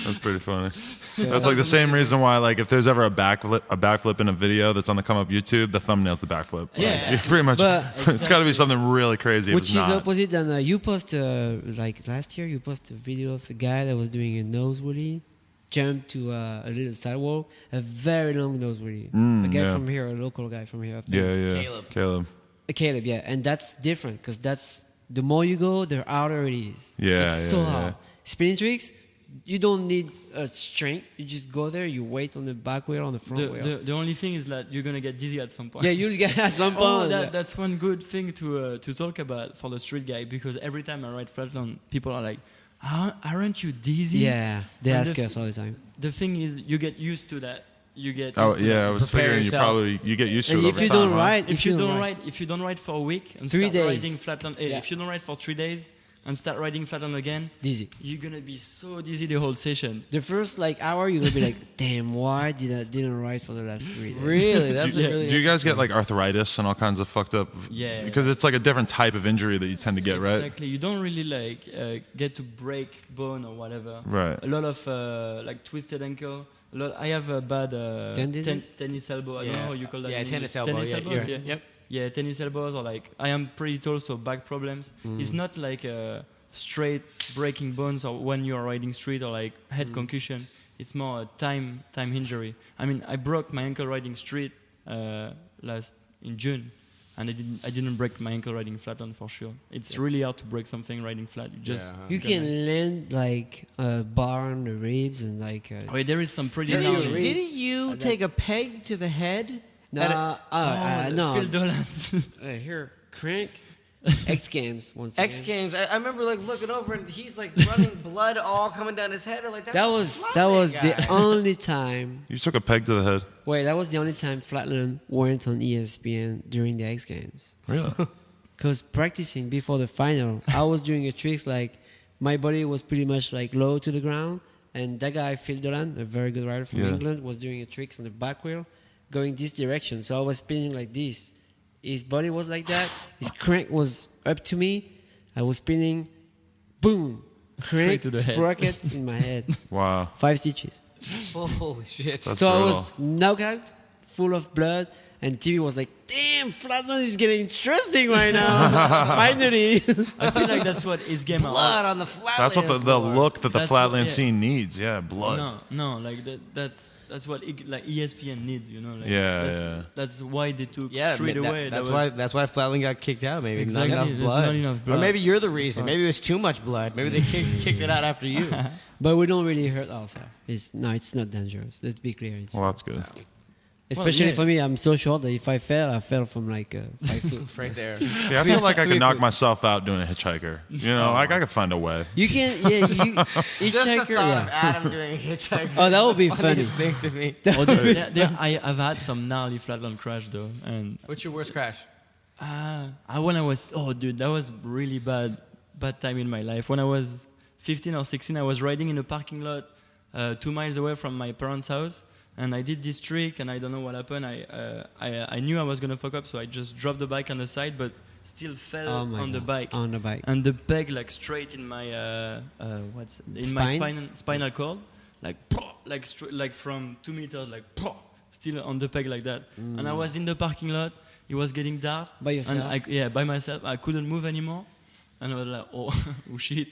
That's pretty funny. That's like the same reason why, like, if there's ever a backflip in a video that's on the come up YouTube, the thumbnail's the backflip.
Yeah.
Like, pretty much.
But
it's got to be something really crazy.
Which
if
is
it's not.
opposite than you post, like last year, you posted a video of a guy that was doing a nose wheelie, jumped to a little sidewalk, a very long nose wheelie. A guy from here, a local guy from here.
Yeah.
Caleb, yeah. And that's different because that's the more you go, the harder it is.
Yeah,
it's so hard. Spinning tricks, you don't need a strength. You just go there, you wait on the back wheel, on the front wheel.
The only thing is that you're gonna get dizzy at some point.
Yeah, you'll get at some point.
That's one good thing to talk about for the street guy, because every time I ride flatland, people are like, aren't you dizzy?
Yeah, they ask us all the time.
The thing is, you get used to that. I
was figuring you get used to it over
if
time.
If you don't ride for a week and
3
start
days.
riding flatland, if you don't ride for 3 days and start riding flatland again,
Dizzy.
You're gonna be so dizzy the whole session.
The first hour, you're gonna be like, damn, why didn't ride for the last 3 days?
Really? That's really.
Do you guys get like arthritis and all kinds of fucked up?
Yeah.
Because it's like a different type of injury that you tend to get, right?
Exactly. You don't really get to break bone or whatever.
Right.
A lot of like twisted ankle. I have a bad tennis elbow. I don't know how you call that.
Yeah,
in
tennis
English.
elbow.
Tennis elbows,
Yeah.
yeah.
Yep.
Yeah, tennis elbows, or like I am pretty tall, so back problems. It's not like a straight breaking bones or when you are riding street or like head concussion. It's more a time injury. I mean, I broke my ankle riding street in June, and I didn't break my ankle riding flatland for sure. It's really hard to break something riding flat.
You can land like a bar on the ribs and like.
There is some pretty gnarly.
Didn't you take a peg to the head?
No, no.
Phil Dolan's.
Here, crank. X Games once
X
again.
Games. I remember like looking over and he's like running blood all coming down his head. Like
that was the only time.
You took a peg to the head.
Wait, that was the only time Flatland went on ESPN during the X Games.
Really?
Because practicing before the final, I was doing a tricks like my body was pretty much like low to the ground, and that guy Phil Dolan, a very good rider from England, was doing a tricks on the back wheel, going this direction. So I was spinning like this. His body was like that. His crank was up to me. I was spinning. Boom. Crank, sprocket in my head.
Wow.
5 stitches.
Holy shit.
That's
so
brutal.
I was knocked out, full of blood. And TV was like, damn, Flatland is getting interesting right now. Finally.
I feel like that's what his game
Blood on the flatland.
That's what the look that the
That's
flatland
what- yeah.
scene needs. Yeah, blood.
No, like that's what like ESPN needs, you know. Like
Yeah.
That's why they took
Yeah,
straight away.
that's why Flatland got kicked out. Maybe
Exactly,
not enough
there's
blood.
not enough blood.
Or maybe you're the reason. Maybe it was too much blood. Maybe they kicked it out after you.
But we don't really hurt ourselves. It's not dangerous. Let's be clear.
Well, that's good.
Especially for me, I'm so short that if I fell from like 5 foot.
Right there.
See, I feel like I could knock myself out doing a hitchhiker. You know, like I could find a way.
You can,
Just the thought
yeah.
of Adam doing a hitchhiker.
Oh, that would be funny.
Funniest thing to me.
I've had some gnarly flatland crash though, and
What's your worst crash?
when I was that was really bad time in my life. When I was 15 or 16, I was riding in a parking lot 2 miles away from my parents' house. And I did this trick, and I don't know what happened. I knew I was gonna fuck up, so I just dropped the bike on the side, but still fell on the bike.
On the bike.
And the peg like straight in my my spinal cord, like from 2 meters, still on the peg like that. And I was in the parking lot. It was getting dark.
By yourself?
And by myself. I couldn't move anymore. And I was like, oh shit.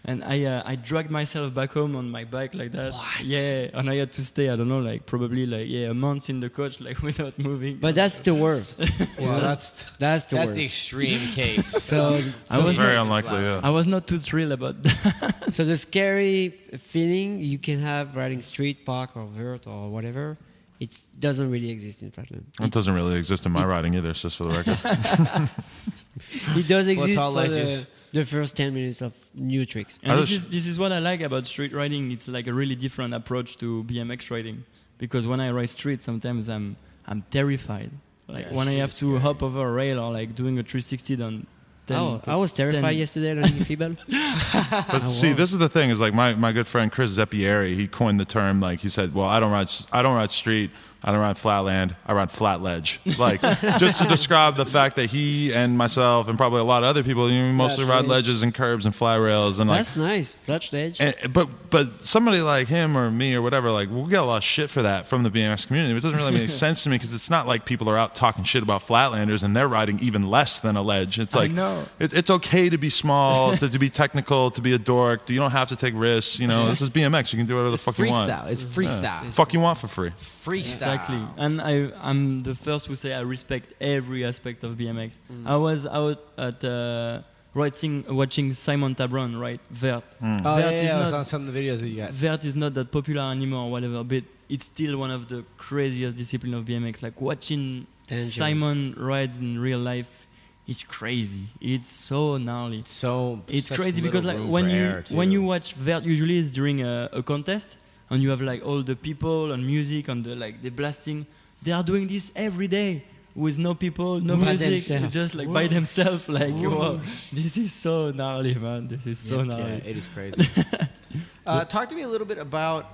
And I dragged myself back home on my bike like that.
What?
Yeah, and I had to stay, I don't know, like probably like a month in the coach, like without moving.
But that's the worst.
Well,
that's the
that's
worst.
the extreme case.
So
I was
very
not-
unlikely. Yeah.
I was not too thrilled about that.
So the scary feeling you can have riding street, park, or vert, or whatever, it doesn't really exist in flatland.
It doesn't really exist in my riding either, it's just for the record.
It does exist
tall
for
ledges.
the first 10 minutes of new tricks.
And
I
this is what I like about street riding. It's like a really different approach to BMX riding. Because when I ride street, sometimes I'm terrified. Like
Yeah,
when I
shit
have
is
to
scary.
hop over a rail or like doing a 360 on 10.
I was terrified
10.
yesterday learning feeble.
But see, this is the thing: is like my good friend Chris Zeppieri. He coined the term. Like he said, "Well, I don't ride street. I don't ride flatland. I ride flat ledge." Like just to describe the fact that he and myself and probably a lot of other people, mostly
Flat
ride
ledge.
ledges and curbs and fly rails and like.
That's nice. Flat ledge.
But somebody like him or me or whatever, like we'll get a lot of shit for that from the BMX community. It doesn't really make sense to me because it's not like people are out talking shit about flatlanders and they're riding even less than a ledge. It's like
know.
it's okay to be small, to be technical, to be a dork. You don't have to take risks. This is BMX. You can do whatever the fuck you want.
Freestyle. It's freestyle.
Fuck you want for free.
Freestyle.
Exactly. And I'm the first to say I respect every aspect of BMX. I was out at watching Simon Tabron ride Vert.
Oh,
Vert is
I was
not-
on some of the videos that you got.
Vert is not that popular anymore or whatever, but it's still one of the craziest disciplines of BMX. Like watching
Dangerous.
Simon rides in real life, it's crazy. It's so gnarly.
So
It's
such
crazy
little
because like
room
when
for
you
error,
when
too.
you watch Vert, usually it's during a contest, and you have like all the people and music and the blasting. They are doing this every day with no people, no
By
music,
themselves.
just like by themselves. Like, whoa, this is so gnarly, man. This is so gnarly.
Yeah, it is crazy. Talk to me a little bit about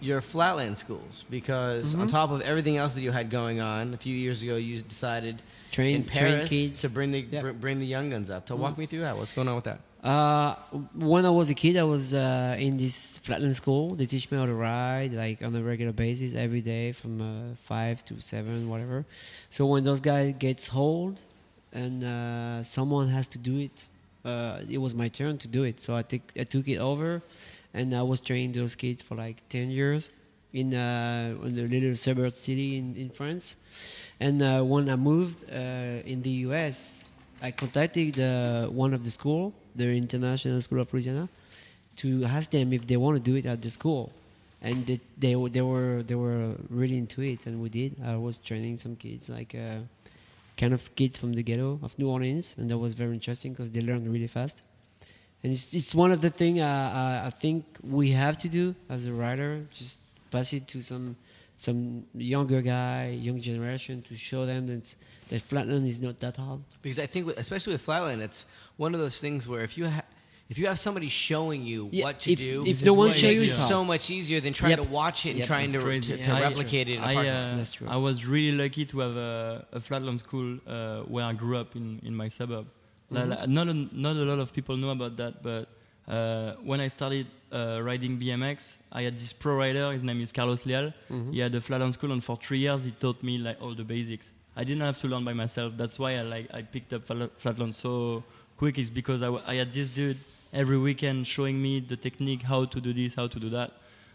your flatland schools, because on top of everything else that you had going on, a few years ago you decided in
Train
Paris
kids.
to bring the
Yeah.
bring the young guns up. Walk me through that. What's going on with that?
When I was a kid, I was in this flatland school. They teach me how to ride like on a regular basis every day from 5 to 7, whatever. So when those guys gets old and someone has to do it, it was my turn to do it. So I took it over, and I was training those kids for like 10 years in a little suburb city in France. And when I moved in the US, I contacted one of the school, the International School of Louisiana, to ask them if they want to do it at the school, and they were really into it, and we did. I was training some kids, like kind of kids from the ghetto of New Orleans, and that was very interesting because they learned really fast. And it's one of the things I think we have to do as a rider, just pass it to some younger guy, young generation, to show them that flatland is not that hard.
Because I think, especially with flatland, it's one of those things where if you have somebody showing you
Yeah,
what to
if-
do,
if no one
it
shows you,
makes
it's
it so
hard.
much easier than trying
Yep.
to watch it and
Yep.
trying
It's
to
crazy.
to
I-
replicate it in a parking lot.
That's true.
I was really lucky to have a flatland school where I grew up in my suburb. Like, not a lot of people know about that, but when I started riding BMX, I had this pro rider. His name is Carlos Leal. He had a flatland school, and for 3 years he taught me like all the basics. I didn't have to learn by myself. That's why I picked up flatland so quick. Is because I had this dude every weekend showing me the technique, how to do this, how to do that,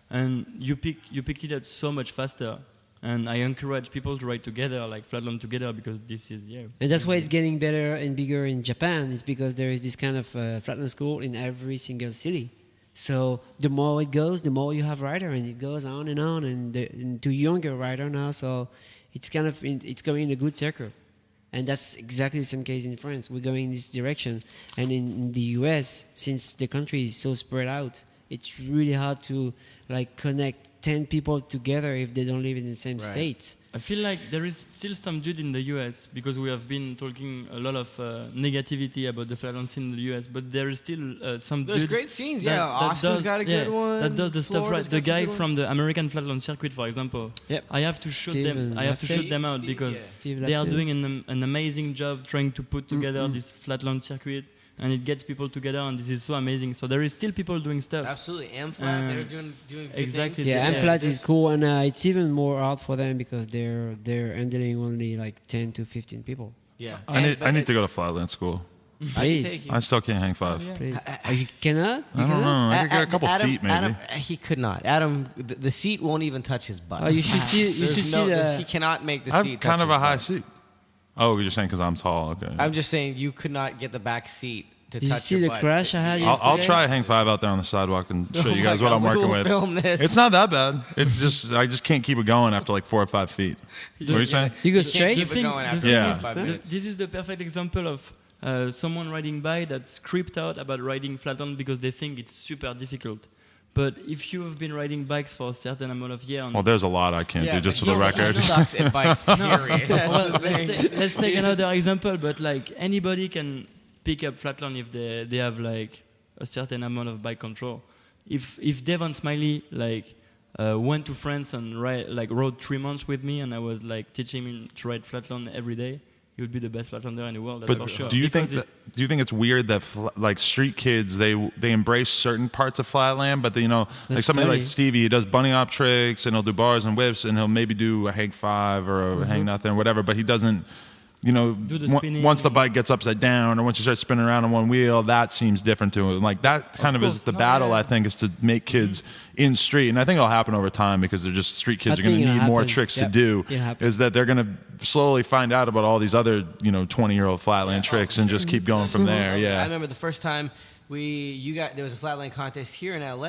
and you picked it up so much faster. And I encourage people to ride together, like flatland together, because this is
And that's why it's getting better and bigger in Japan. It's because there is this kind of flatland school in every single city. So the more it goes, the more you have rider, and it goes on, and to younger rider now. So it's kind of it's going in a good circle, and that's exactly the same case in France. We're going in this direction, and in the US, since the country is so spread out, it's really hard to like connect 10 people together if they don't live in the same
Right.
states.
I feel like there is still some dude in the US, because we have been talking a lot of negativity about the flatland scene in the US, but there is still some
There's
dudes
great scenes.
that-
Yeah,
that
Austin's
does-
got a good one.
That does the stuff
Florida's
right. The
got some
guy
good
from
ones.
the American flatland circuit, for example.
Yep.
I have to shoot them. I have to shoot them out because
Steve
they are
Lapsey.
doing an amazing job trying to put together this flatland circuit, and it gets people together, and this is so amazing. So there is still people doing stuff.
Absolutely, Flat. They're doing good
exactly.
things.
Yeah,
Yeah,
and flat is cool, and it's even more hard for them because they're handling only like 10 to 15 people.
Yeah,
I need to go to flatland school.
Please.
I still can't hang 5.
Yeah.
Please. You cannot?
I don't know. I could get a couple feet maybe.
Adam, he could not. Adam, the seat won't even touch his butt.
Oh, you should see. You should see the.
He cannot make the
I have
seat.
kind
touch
of a
his
high
butt.
seat. Oh, you're just saying because I'm tall. Okay.
I'm just saying you could not get the back seat to
Did you
touch
see
your
the
butt.
crash I had
I'll
yesterday?
try hang 5 out there on the sidewalk and show
Oh
you
my
guys what
God,
I'm
we
working
will
with.
film this.
It's not that bad. It's just I just can't keep it going after like 4 or 5 feet. What are you saying?
You go
You can't
straight.
keep it going after
Yeah.
5 minutes.
This is the perfect example of someone riding by that's creeped out about riding flatland because they think it's super difficult. But if you have been riding bikes for a certain amount of years,
Well, there's a lot I can't do just for the record.
He sucks at bikes, period.
well, let's take another example. But like anybody can pick up flatland if they have like a certain amount of bike control. If Devon Smiley like went to France and rode 3 months with me, and I was like teaching him to ride flatland every day, he would be the best flatlander in the world. That's
But
for sure.
do you think
Because
do you think it's weird that like street kids they embrace certain parts of flatland, but they, like
That's
somebody
funny.
like Stevie, he does bunny hop tricks and he'll do bars and whips and he'll maybe do a hang 5 or a hang nothing or whatever, but he doesn't.
Do the spinning.
Once the bike gets upside down or once you start spinning around on one wheel, that seems different to him. Like that kind of is
course.
the
No,
battle,
yeah.
I think, is to make kids in street. And I think it'll happen over time because they're just street kids
I
are going
think
to
it'll
need more
happen.
tricks
Yep.
to do.
It'll happen.
Is that they're going to slowly find out about all these other, 20-year-old flatland tricks and just keep going from there.
I
Yeah.
remember the first time there was a flatland contest here in LA,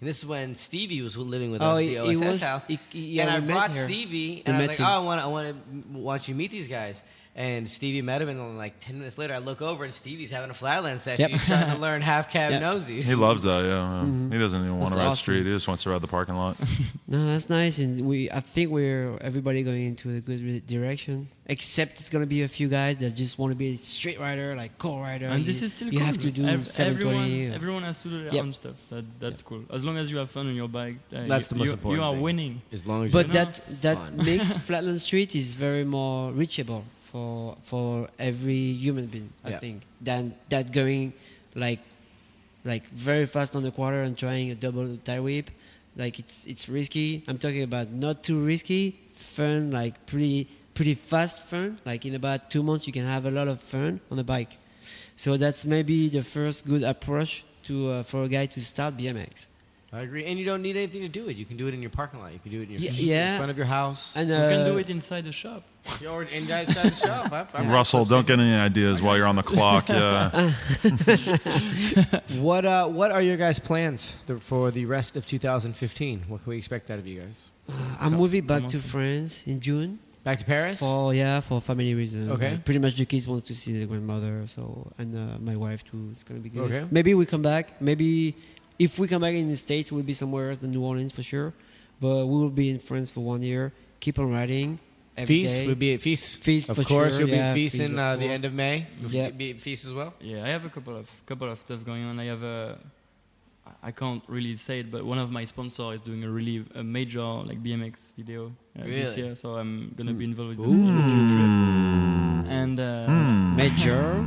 and this is when Stevie was living with us at the OSS house.
Yeah,
and I
we met
brought
her.
Stevie,
We
and I was
met
like,
him.
"Oh, I want you to meet these guys." And Stevie met him, and like 10 minutes later, I look over, and Stevie's having a flatland session.
Yep.
He's trying to learn half cab
Yep.
nosies.
He loves that, yeah. He doesn't even want
That's
to ride
awesome.
street. He just wants to ride the parking lot.
No, that's nice, and I think we're everybody going into a good direction. Except it's gonna be a few guys that just want to be a street rider, like co-rider.
And this is still
you
cool.
have to do 720.
Everyone has to do their
Yep.
own stuff. That's cool. As long as you have fun on your bike,
That's the most important
You are
thing.
winning.
As long as
But
you
that
Fun.
makes Flatland Street is very more reachable for every human being, I
Yeah.
think, than that going like very fast on the quarter and trying a double tire whip. Like it's risky. I'm talking about not too risky, fun, like pretty fast fun. Like in about 2 months you can have a lot of fun on a bike. So that's maybe the first good approach to for a guy to start BMX.
I agree, and you don't need anything to do it. You can do it in your parking lot. You can do it in your
Yeah.
in front of your house.
And
You can do it inside the shop.
Or inside the shop.
Russell, don't get any ideas while you're on the clock. Yeah.
What are your guys' plans for the rest of 2015? What can we expect out of you guys?
I'm moving back
come
to
on.
France in June.
Back to Paris?
For family reasons.
Okay.
Pretty much the kids want to see the grandmother, and my wife too. It's gonna be good.
Okay.
Maybe we come back. Maybe if we come back in the States, we'll be somewhere else than New Orleans for sure. But we will be in France for 1 year. Keep on riding. Every
Feast?
day.
We'll be at Feast.
Feast
Of
for
course,
sure.
you'll
Yeah,
be feasting
Feast,
the
of course.
end of May. You'll
Yep.
be at Feast as well?
Yeah, I have a couple of stuff going on. I have I can't really say it, but one of my sponsors is doing a major like BMX video this
Really?
year, so I'm gonna be involved with
Ooh.
in the future. And
Major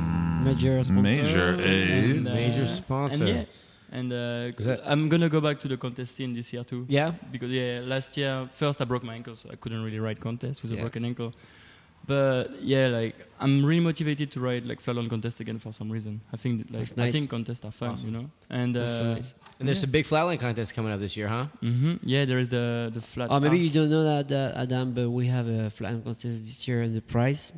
sponsor.
Major, eh?
and,
Major sponsor.
And yeah, and I'm gonna go back to the contest scene this year too.
Yeah?
Because last year first I broke my ankle, so I couldn't really ride contest with a
Yeah.
broken ankle. But yeah, like I'm really motivated to ride like flatland contest again for some reason. I think
That's
I
nice.
think contests are fun,
Awesome.
you know. And
That's so nice.
And there's some big flatland contests coming up this year, huh?
yeah, there is the flat.
Oh, maybe
arc.
you don't know that, Adam, but we have a flatland contest this year, and the prize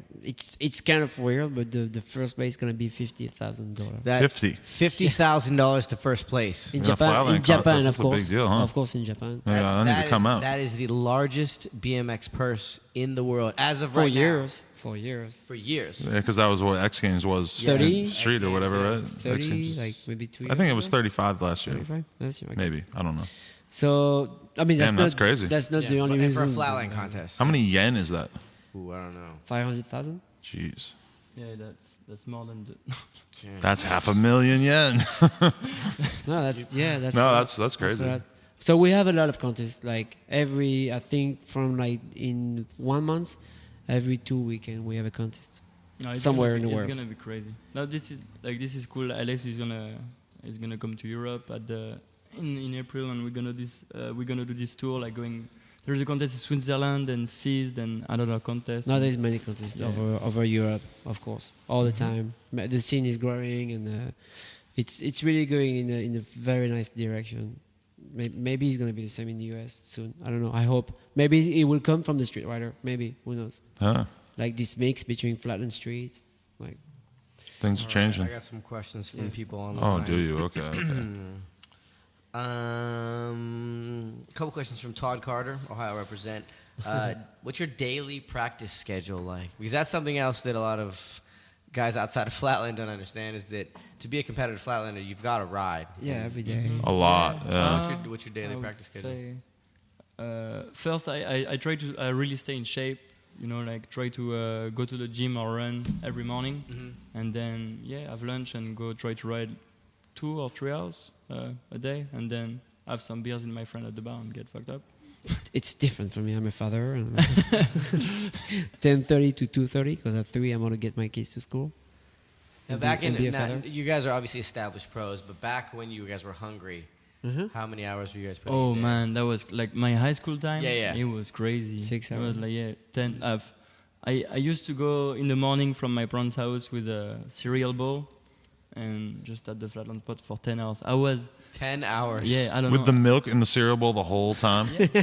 it's kind of weird, but the first place is gonna be $50,000
$50,000
to first place.
in
Yeah,
Japan.
flatland
In Japan,
contest,
of
that's a
course.
big deal, huh?
Of course, in Japan.
Yeah, I need to come out.
That is the largest BMX purse in the world as of
For
right
years. For years.
now. For years.
Yeah, because that was what X Games was.
Yeah.
30?
in Street or whatever,
Yeah.
right? X
30,
Games.
like maybe 2 years.
I think it was
ago?
35 last year.
35? Last year, okay.
Maybe. I don't know.
So, I mean,
Damn, that's crazy.
That's not
Yeah,
the only
and
reason.
for a flatland contest.
How many yen is that?
Ooh, I don't know.
500,000?
Jeez.
Yeah, that's more than the.
That's $500,000 yen.
No, that's
No, that's crazy.
a lot. So we have a lot of contests. Like I think from like in 1 month, every 2 weekends we have a contest.
No, it's
Somewhere
gonna
in the
be,
world.
It's gonna be crazy. No, this is cool. Alex is gonna come to Europe in April, and we're gonna do this tour, like going. there's a contest in Switzerland and Fise, then another contest.
Now there's many contests over Europe, of course, all the time. The scene is growing, and it's really going in a very nice direction. Maybe it's gonna be the same in the US soon. I don't know. I hope. Maybe it will come from the street rider. Maybe, who knows? Like this mix between flat and street, like.
Things are changing.
I got some questions from people on the
Oh,
line.
do you? Okay.
A couple questions from Todd Carter, Ohio represent. What's your daily practice schedule like? Because that's something else that a lot of guys outside of Flatland don't understand, is that to be a competitive Flatlander, you've got to ride.
Yeah, every day.
A lot. Yeah.
What's your daily practice schedule?
First, I try to really stay in shape. You know, like try to go to the gym or run every morning, and then have lunch and go try to ride 2 or 3 hours a day, and then have some beers in my friend at the bar and get fucked up.
It's different for me. I'm a father. 10:30 to 2:30, because at 3 I'm gonna get my kids to school.
Now, you guys are obviously established pros, but back when you guys were hungry, how many hours were you guys putting?
Oh man, that was like my high school time.
Yeah.
It was crazy.
6 hours.
It was like 10. I used to go in the morning from my parents' house with a cereal bowl, and just at the flatland pot for 10 hours. I was
10 hours.
Yeah, I don't
With
know.
the milk in the cereal bowl the whole time.
Dude,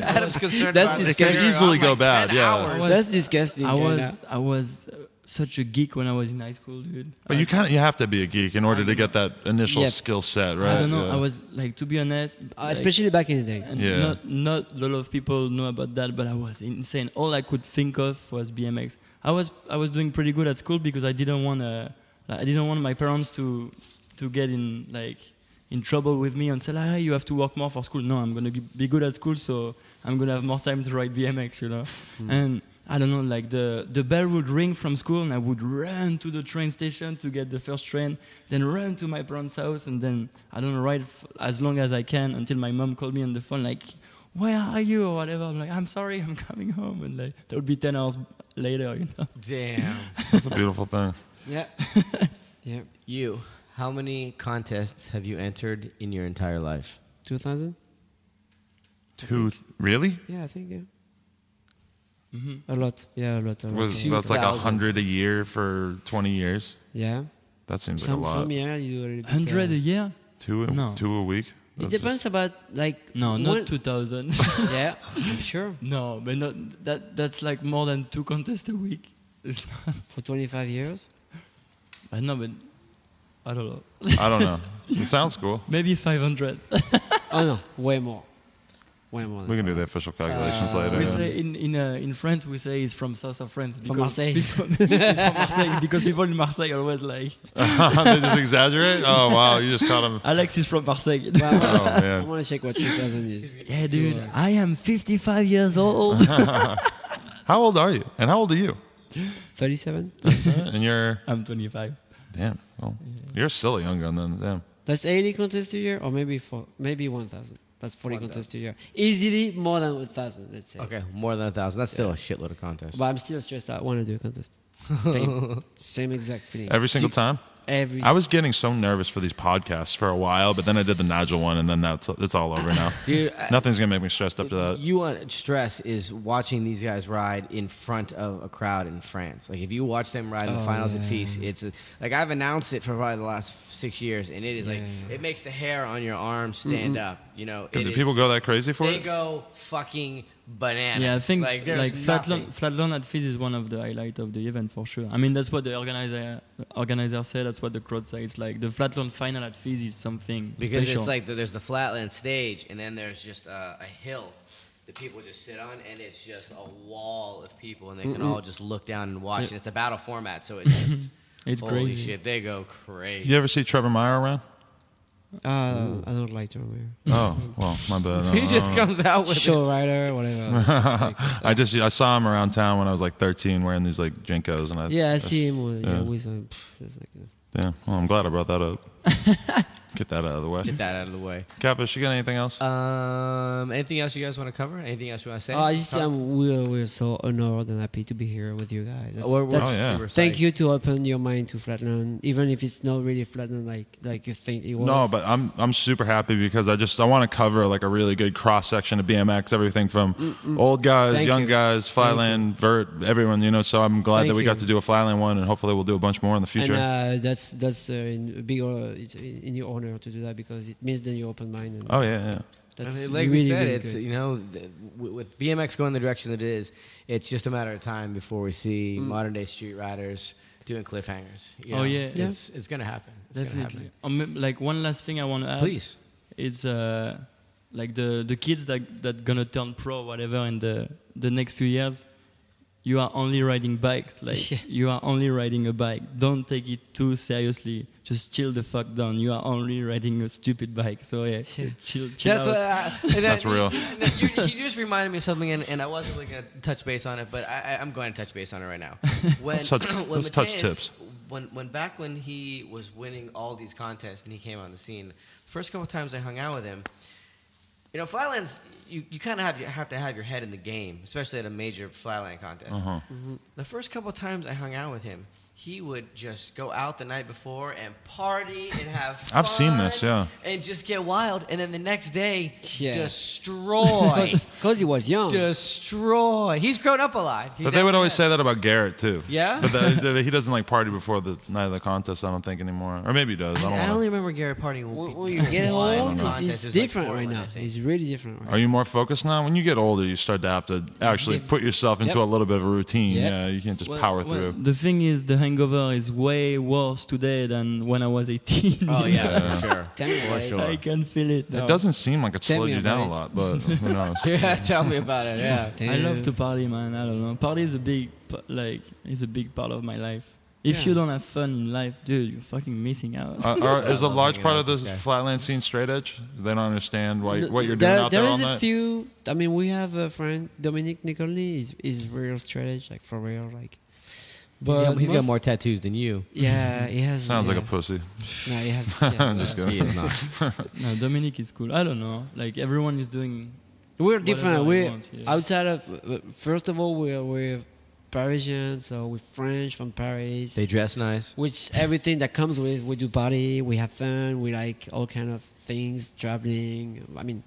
Adam's concerned
That's
about this.
disgusting.
Can easily go
10
bad, yeah.
hours.
That's disgusting.
I was such a geek when I was in high school, dude.
But you have to be a geek in order to get that initial skill set, right?
I don't know.
Yeah.
I was like, to be honest,
especially back in the day.
and
Yeah.
not a lot of people know about that, but I was insane. All I could think of was BMX. I was doing pretty good at school because I didn't want my parents to get in trouble with me and say, you have to work more for school. No, I'm gonna be good at school, so I'm gonna have more time to ride BMX, you know. And I don't know, like the bell would ring from school, and I would run to the train station to get the first train, then run to my parents' house, and then I don't know, ride as long as I can until my mom called me on the phone, like, where are you, or whatever. I'm like, I'm sorry, I'm coming home, and like that would be 10 hours later, you know.
Damn.
That's a beautiful thing.
Yeah. Yeah.
How many contests have you entered in your entire life?
2000?
Really?
Yeah, I think, yeah. A lot. Yeah, a lot.
That's like 100 a year for 20 years?
Yeah.
That seems like a lot.
Some year you already
100 a year?
Two a week?
It depends about like
not 2000.
Yeah, I'm sure.
No, but not that's like more than 2 contests a week. It's not.
For 25 years.
I know, but I don't know.
I don't know. It sounds cool.
Maybe 500.
Oh no, way more. Way more.
We can do the official calculations later.
We
yeah.
say in France we say it's from south of France.
From Marseille.
It's from Marseille because people in Marseille always like.
They just exaggerate? Oh, wow. You just caught him.
Alex is from Marseille.
Oh,
I
man.
want to check what 2000 is.
Yeah, dude. I am 55 years old.
How old are you? And how old are you?
37.
And you're...
I'm 25.
Damn. Well, you're still a young gun then. Damn.
That's 80 contests a year, or maybe 1,000. That's 40 contests a year. Easily more than 1,000, let's say.
Okay, more than 1,000. That's still a shitload of contests.
But I'm still stressed out. I want to do a contest. Same exact feeling.
Every single time? I was getting so nervous for these podcasts for a while, but then I did the Nigel one, and then it's all over now.
Dude,
Nothing's going to make me stressed up to that.
You want stress is watching these guys ride in front of a crowd in France. Like, if you watch them ride in the finals at Fise, it's like I've announced it for probably the last 6 years, and it is it makes the hair on your arm stand up. You know,
Do people go that crazy for
They
it?
go fucking bananas.
Yeah, I think
like
flatland at Fise is one of the highlights of the event for sure. I mean, that's what the organizer said. That's what the crowd say. It's like the flatland final at Fise is something
because
special.
it's like there's the flatland stage, and then there's just a hill that people just sit on, and it's just a wall of people, and they can all just look down and watch. And it's a battle format, so it's just
it's
holy
crazy.
shit, they go crazy.
You ever see Trevor Meyer around?
I don't like to wear.
Oh, well, my bad.
He just comes out with
Show rider, whatever.
I saw him around town when I was like 13 wearing these like Jinkos. And
I see him with
yeah.
with some. Just like,
Yeah, well, I'm glad I brought that up. Get that out of the way.
Get that out of the way.
Catfish, you got anything else?
Anything else you guys want to cover? Anything else you want to say?
We're so honored and happy to be here with you guys.
We're
yeah.
super
Thank
psyched.
you to open your mind to flatland, even if it's not really flatland like you think it was.
No, but I'm super happy because I want to cover like a really good cross section of BMX, everything from old guys,
Thank
young
you.
guys, flatland, vert, everyone, you know. So I'm glad
Thank
that we got
you.
to do a flatland one, and hopefully we'll do a bunch more in the future.
And that's a big it's in your honor to do that because it means that you're open minded.
Oh yeah.
I
That's
mean, like
really,
we said,
really
it's
good.
with BMX going the direction that it is, it's just a matter of time before we see modern day street riders doing cliffhangers. You know? It's gonna happen. It's
Definitely.
gonna happen.
Like one last thing I want to add.
Please.
It's like the kids that gonna turn pro or whatever in the next few years. You are only riding bikes. Like you are only riding a bike. Don't take it too seriously. Just chill the fuck down. You are only riding a stupid bike. So chill
That's
out.
that's
real.
You just reminded me of something, and I wasn't really going to touch base on it, but I'm going to touch base on it right now. When,
let's touch tips.
When he was winning all these contests and he came on the scene, first couple times I hung out with him, you know, flatlands, you kind of have to have your head in the game, especially at a major flatland contest. The first couple times I hung out with him, he would just go out the night before and party and have fun.
I've seen this, yeah.
And just get wild. And then the next day,
Yeah.
destroy.
Because he was young.
Destroy. He's grown up a lot.
But they would always say that about Garrett too.
Yeah?
But he doesn't like party before the night of the contest. I don't think anymore, or maybe he does. I
I
don't
only
know.
remember Garrett partying
when you get old, it's different right now.
It's
It's really different right now.
Are you more focused now? When you get older, you start to have to actually put yourself into a little bit of a routine.
Yep.
Yeah, you can't just power through.
The thing is, the hangover is way worse today than when I was 18.
Oh, yeah, for sure.
Tell me
For
about it.
sure.
I can feel it.
It doesn't seem like it
Tell
slowed
me
you down a
about
lot, but who knows?
Yeah, tell me about it, yeah.
I love to party, man. I don't know. Party is a big part of my life. If you don't have fun in life, dude, you're fucking missing out.
Is a large
hanging
part
out
of
with
this
this guy.
flatland scene straight edge? They don't understand what you're doing out there all
There is
night?
a few. I mean, we have a friend, Dominic Nicoli, is real straight edge, like for real, like. But
He's got more tattoos than you.
Yeah, he has.
Sounds like a
yeah.
pussy.
No, he has.
I'm just
He
kidding.
is not.
No, Dominic is cool. I don't know. Like everyone is doing.
We're different.
Whatever he
We're
wants, yeah.
outside of. First of all, we're Parisian, so we're French from Paris.
They dress nice.
Which everything that comes with, we do party, we have fun, we like all kind of things, traveling. I mean,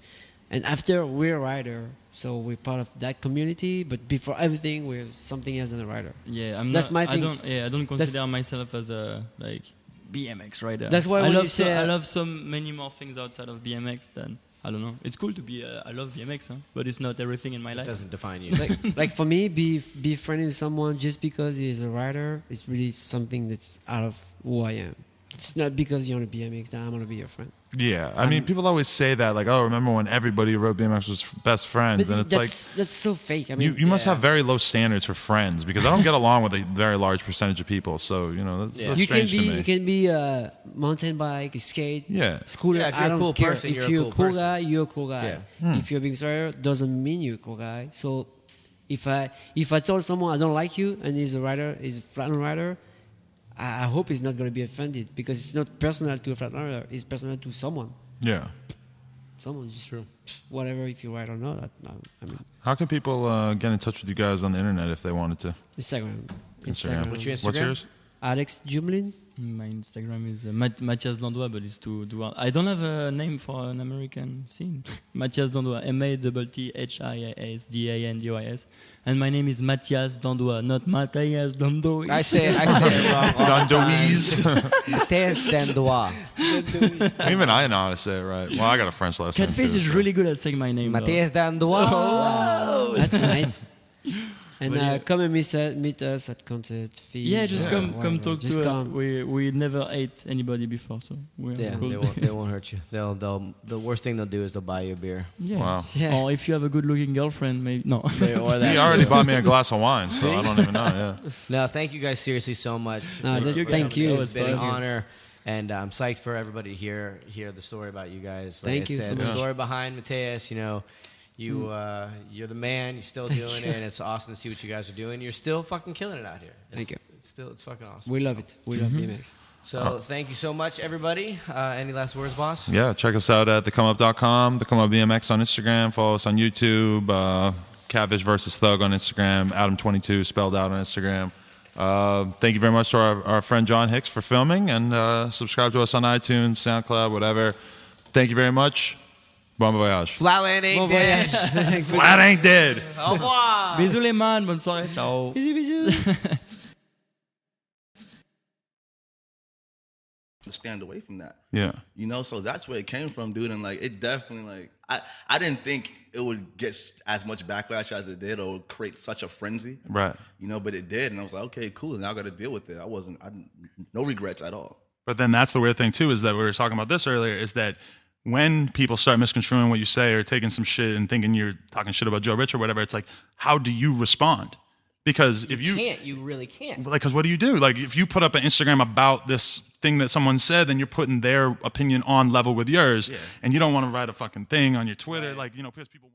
and after we're a rider, so we're part of that community. But before everything, we're something else than a rider.
Yeah,
That's my thing.
I don't consider myself as a like BMX rider.
That's why
I
when
love
you say
I love so many more things outside of BMX than I don't know. It's cool to be. I love BMX, but it's not everything in my
It
life.
doesn't define you.
like for me, be friendly with someone just because he's a rider is really something that's out of who I am. It's not because you're on a BMX that I'm gonna be your friend.
Yeah, I mean, people always say that, like, oh, remember when everybody who rode BMX was best friends? And it's like,
that's so fake. I mean,
you must have very low standards for friends because I don't get along with a very large percentage of people. So, you know, that's
you
strange to me.
You can be a mountain bike, skate,
Yeah.
scooter.
Yeah, if you're
I
a
don't
cool
care.
person,
If
you're a
you're
cool
a cool
person.
guy, you're a cool guy.
Yeah.
If you're a big rider, doesn't mean you're a cool guy. So if I told someone I don't like you and he's a rider, he's a flatland rider, I hope he's not going to be offended because it's not personal to a flatland rider. It's personal to someone.
Yeah.
Someone just whatever if you ride or not. I mean,
How can people get in touch with you guys on the internet if they wanted to?
Instagram.
What's
your Instagram?
What's yours?
Alex Jumelin.
My Instagram is Matthias Dandois, but it's too hard. I don't have a name for an American scene. Matthias Dandois, MATTHIASDANDOIS. And my name is Matthias Dandois, not Matthias Dandois.
I say it wrong.
Dandois.
Matthias Dandois.
Even I know how to say it right. Well, I got a French last name
Catfish
too.
is
so.
really good at saying my name.
Matthias Dandois.
That's nice. And
But yeah.
come and meet us at concert fees.
Yeah, just come
whatever.
talk
Just
to us.
come.
We never ate anybody before, so we're
Yeah,
cool.
they won't hurt you. The worst thing they'll do is they'll buy you a beer.
Yeah.
Wow.
Yeah.
Or if you have a good-looking girlfriend, maybe no.
Or that
He already
too.
bought me a glass of wine, so I don't even know. Yeah.
No, thank you guys seriously so much.
No, thank you.
It's been an
Thank you.
honor, and I'm psyched for everybody to hear the story about you guys. Like
Thank
I
you
said,
so
the
much.
story behind Matthias. You know, you're the man. You're still doing it, and it's awesome to see what you guys are doing. You're still fucking killing it out here.
Thank you.
It's fucking awesome.
We love it. We love BMX.
So thank you so much, everybody. Any last words, boss?
Yeah, check us out at thecomeup.com, thecomeupbmx on Instagram. Follow us on YouTube. Catfish versus Thug on Instagram. Adam22 spelled out on Instagram. Thank you very much to our friend John Hicks for filming, and subscribe to us on iTunes, SoundCloud, whatever. Thank you very much. Bon voyage.
Flatland ain't dead.
Flat ain't dead.
Au revoir.
Bisous les man, bonne soirée, ciao.
Bisous, bisous.
Stand away from that.
Yeah.
You know, so that's where it came from, dude. And like, it definitely, like, I didn't think it would get as much backlash as it did, or create such a frenzy.
Right.
You know, but it did, and I was like, okay, cool. Now I got to deal with it. No regrets at all.
But then that's the weird thing too, is that we were talking about this earlier, is that when people start misconstruing what you say or taking some shit and thinking you're talking shit about Joe Rich or whatever, it's like, how do you respond? Because if you
can't, you really can't.
Like, because what do you do? Like, if you put up an Instagram about this thing that someone said, then you're putting their opinion on level with yours, and you don't want to write a fucking thing on your Twitter, like, you know, because people.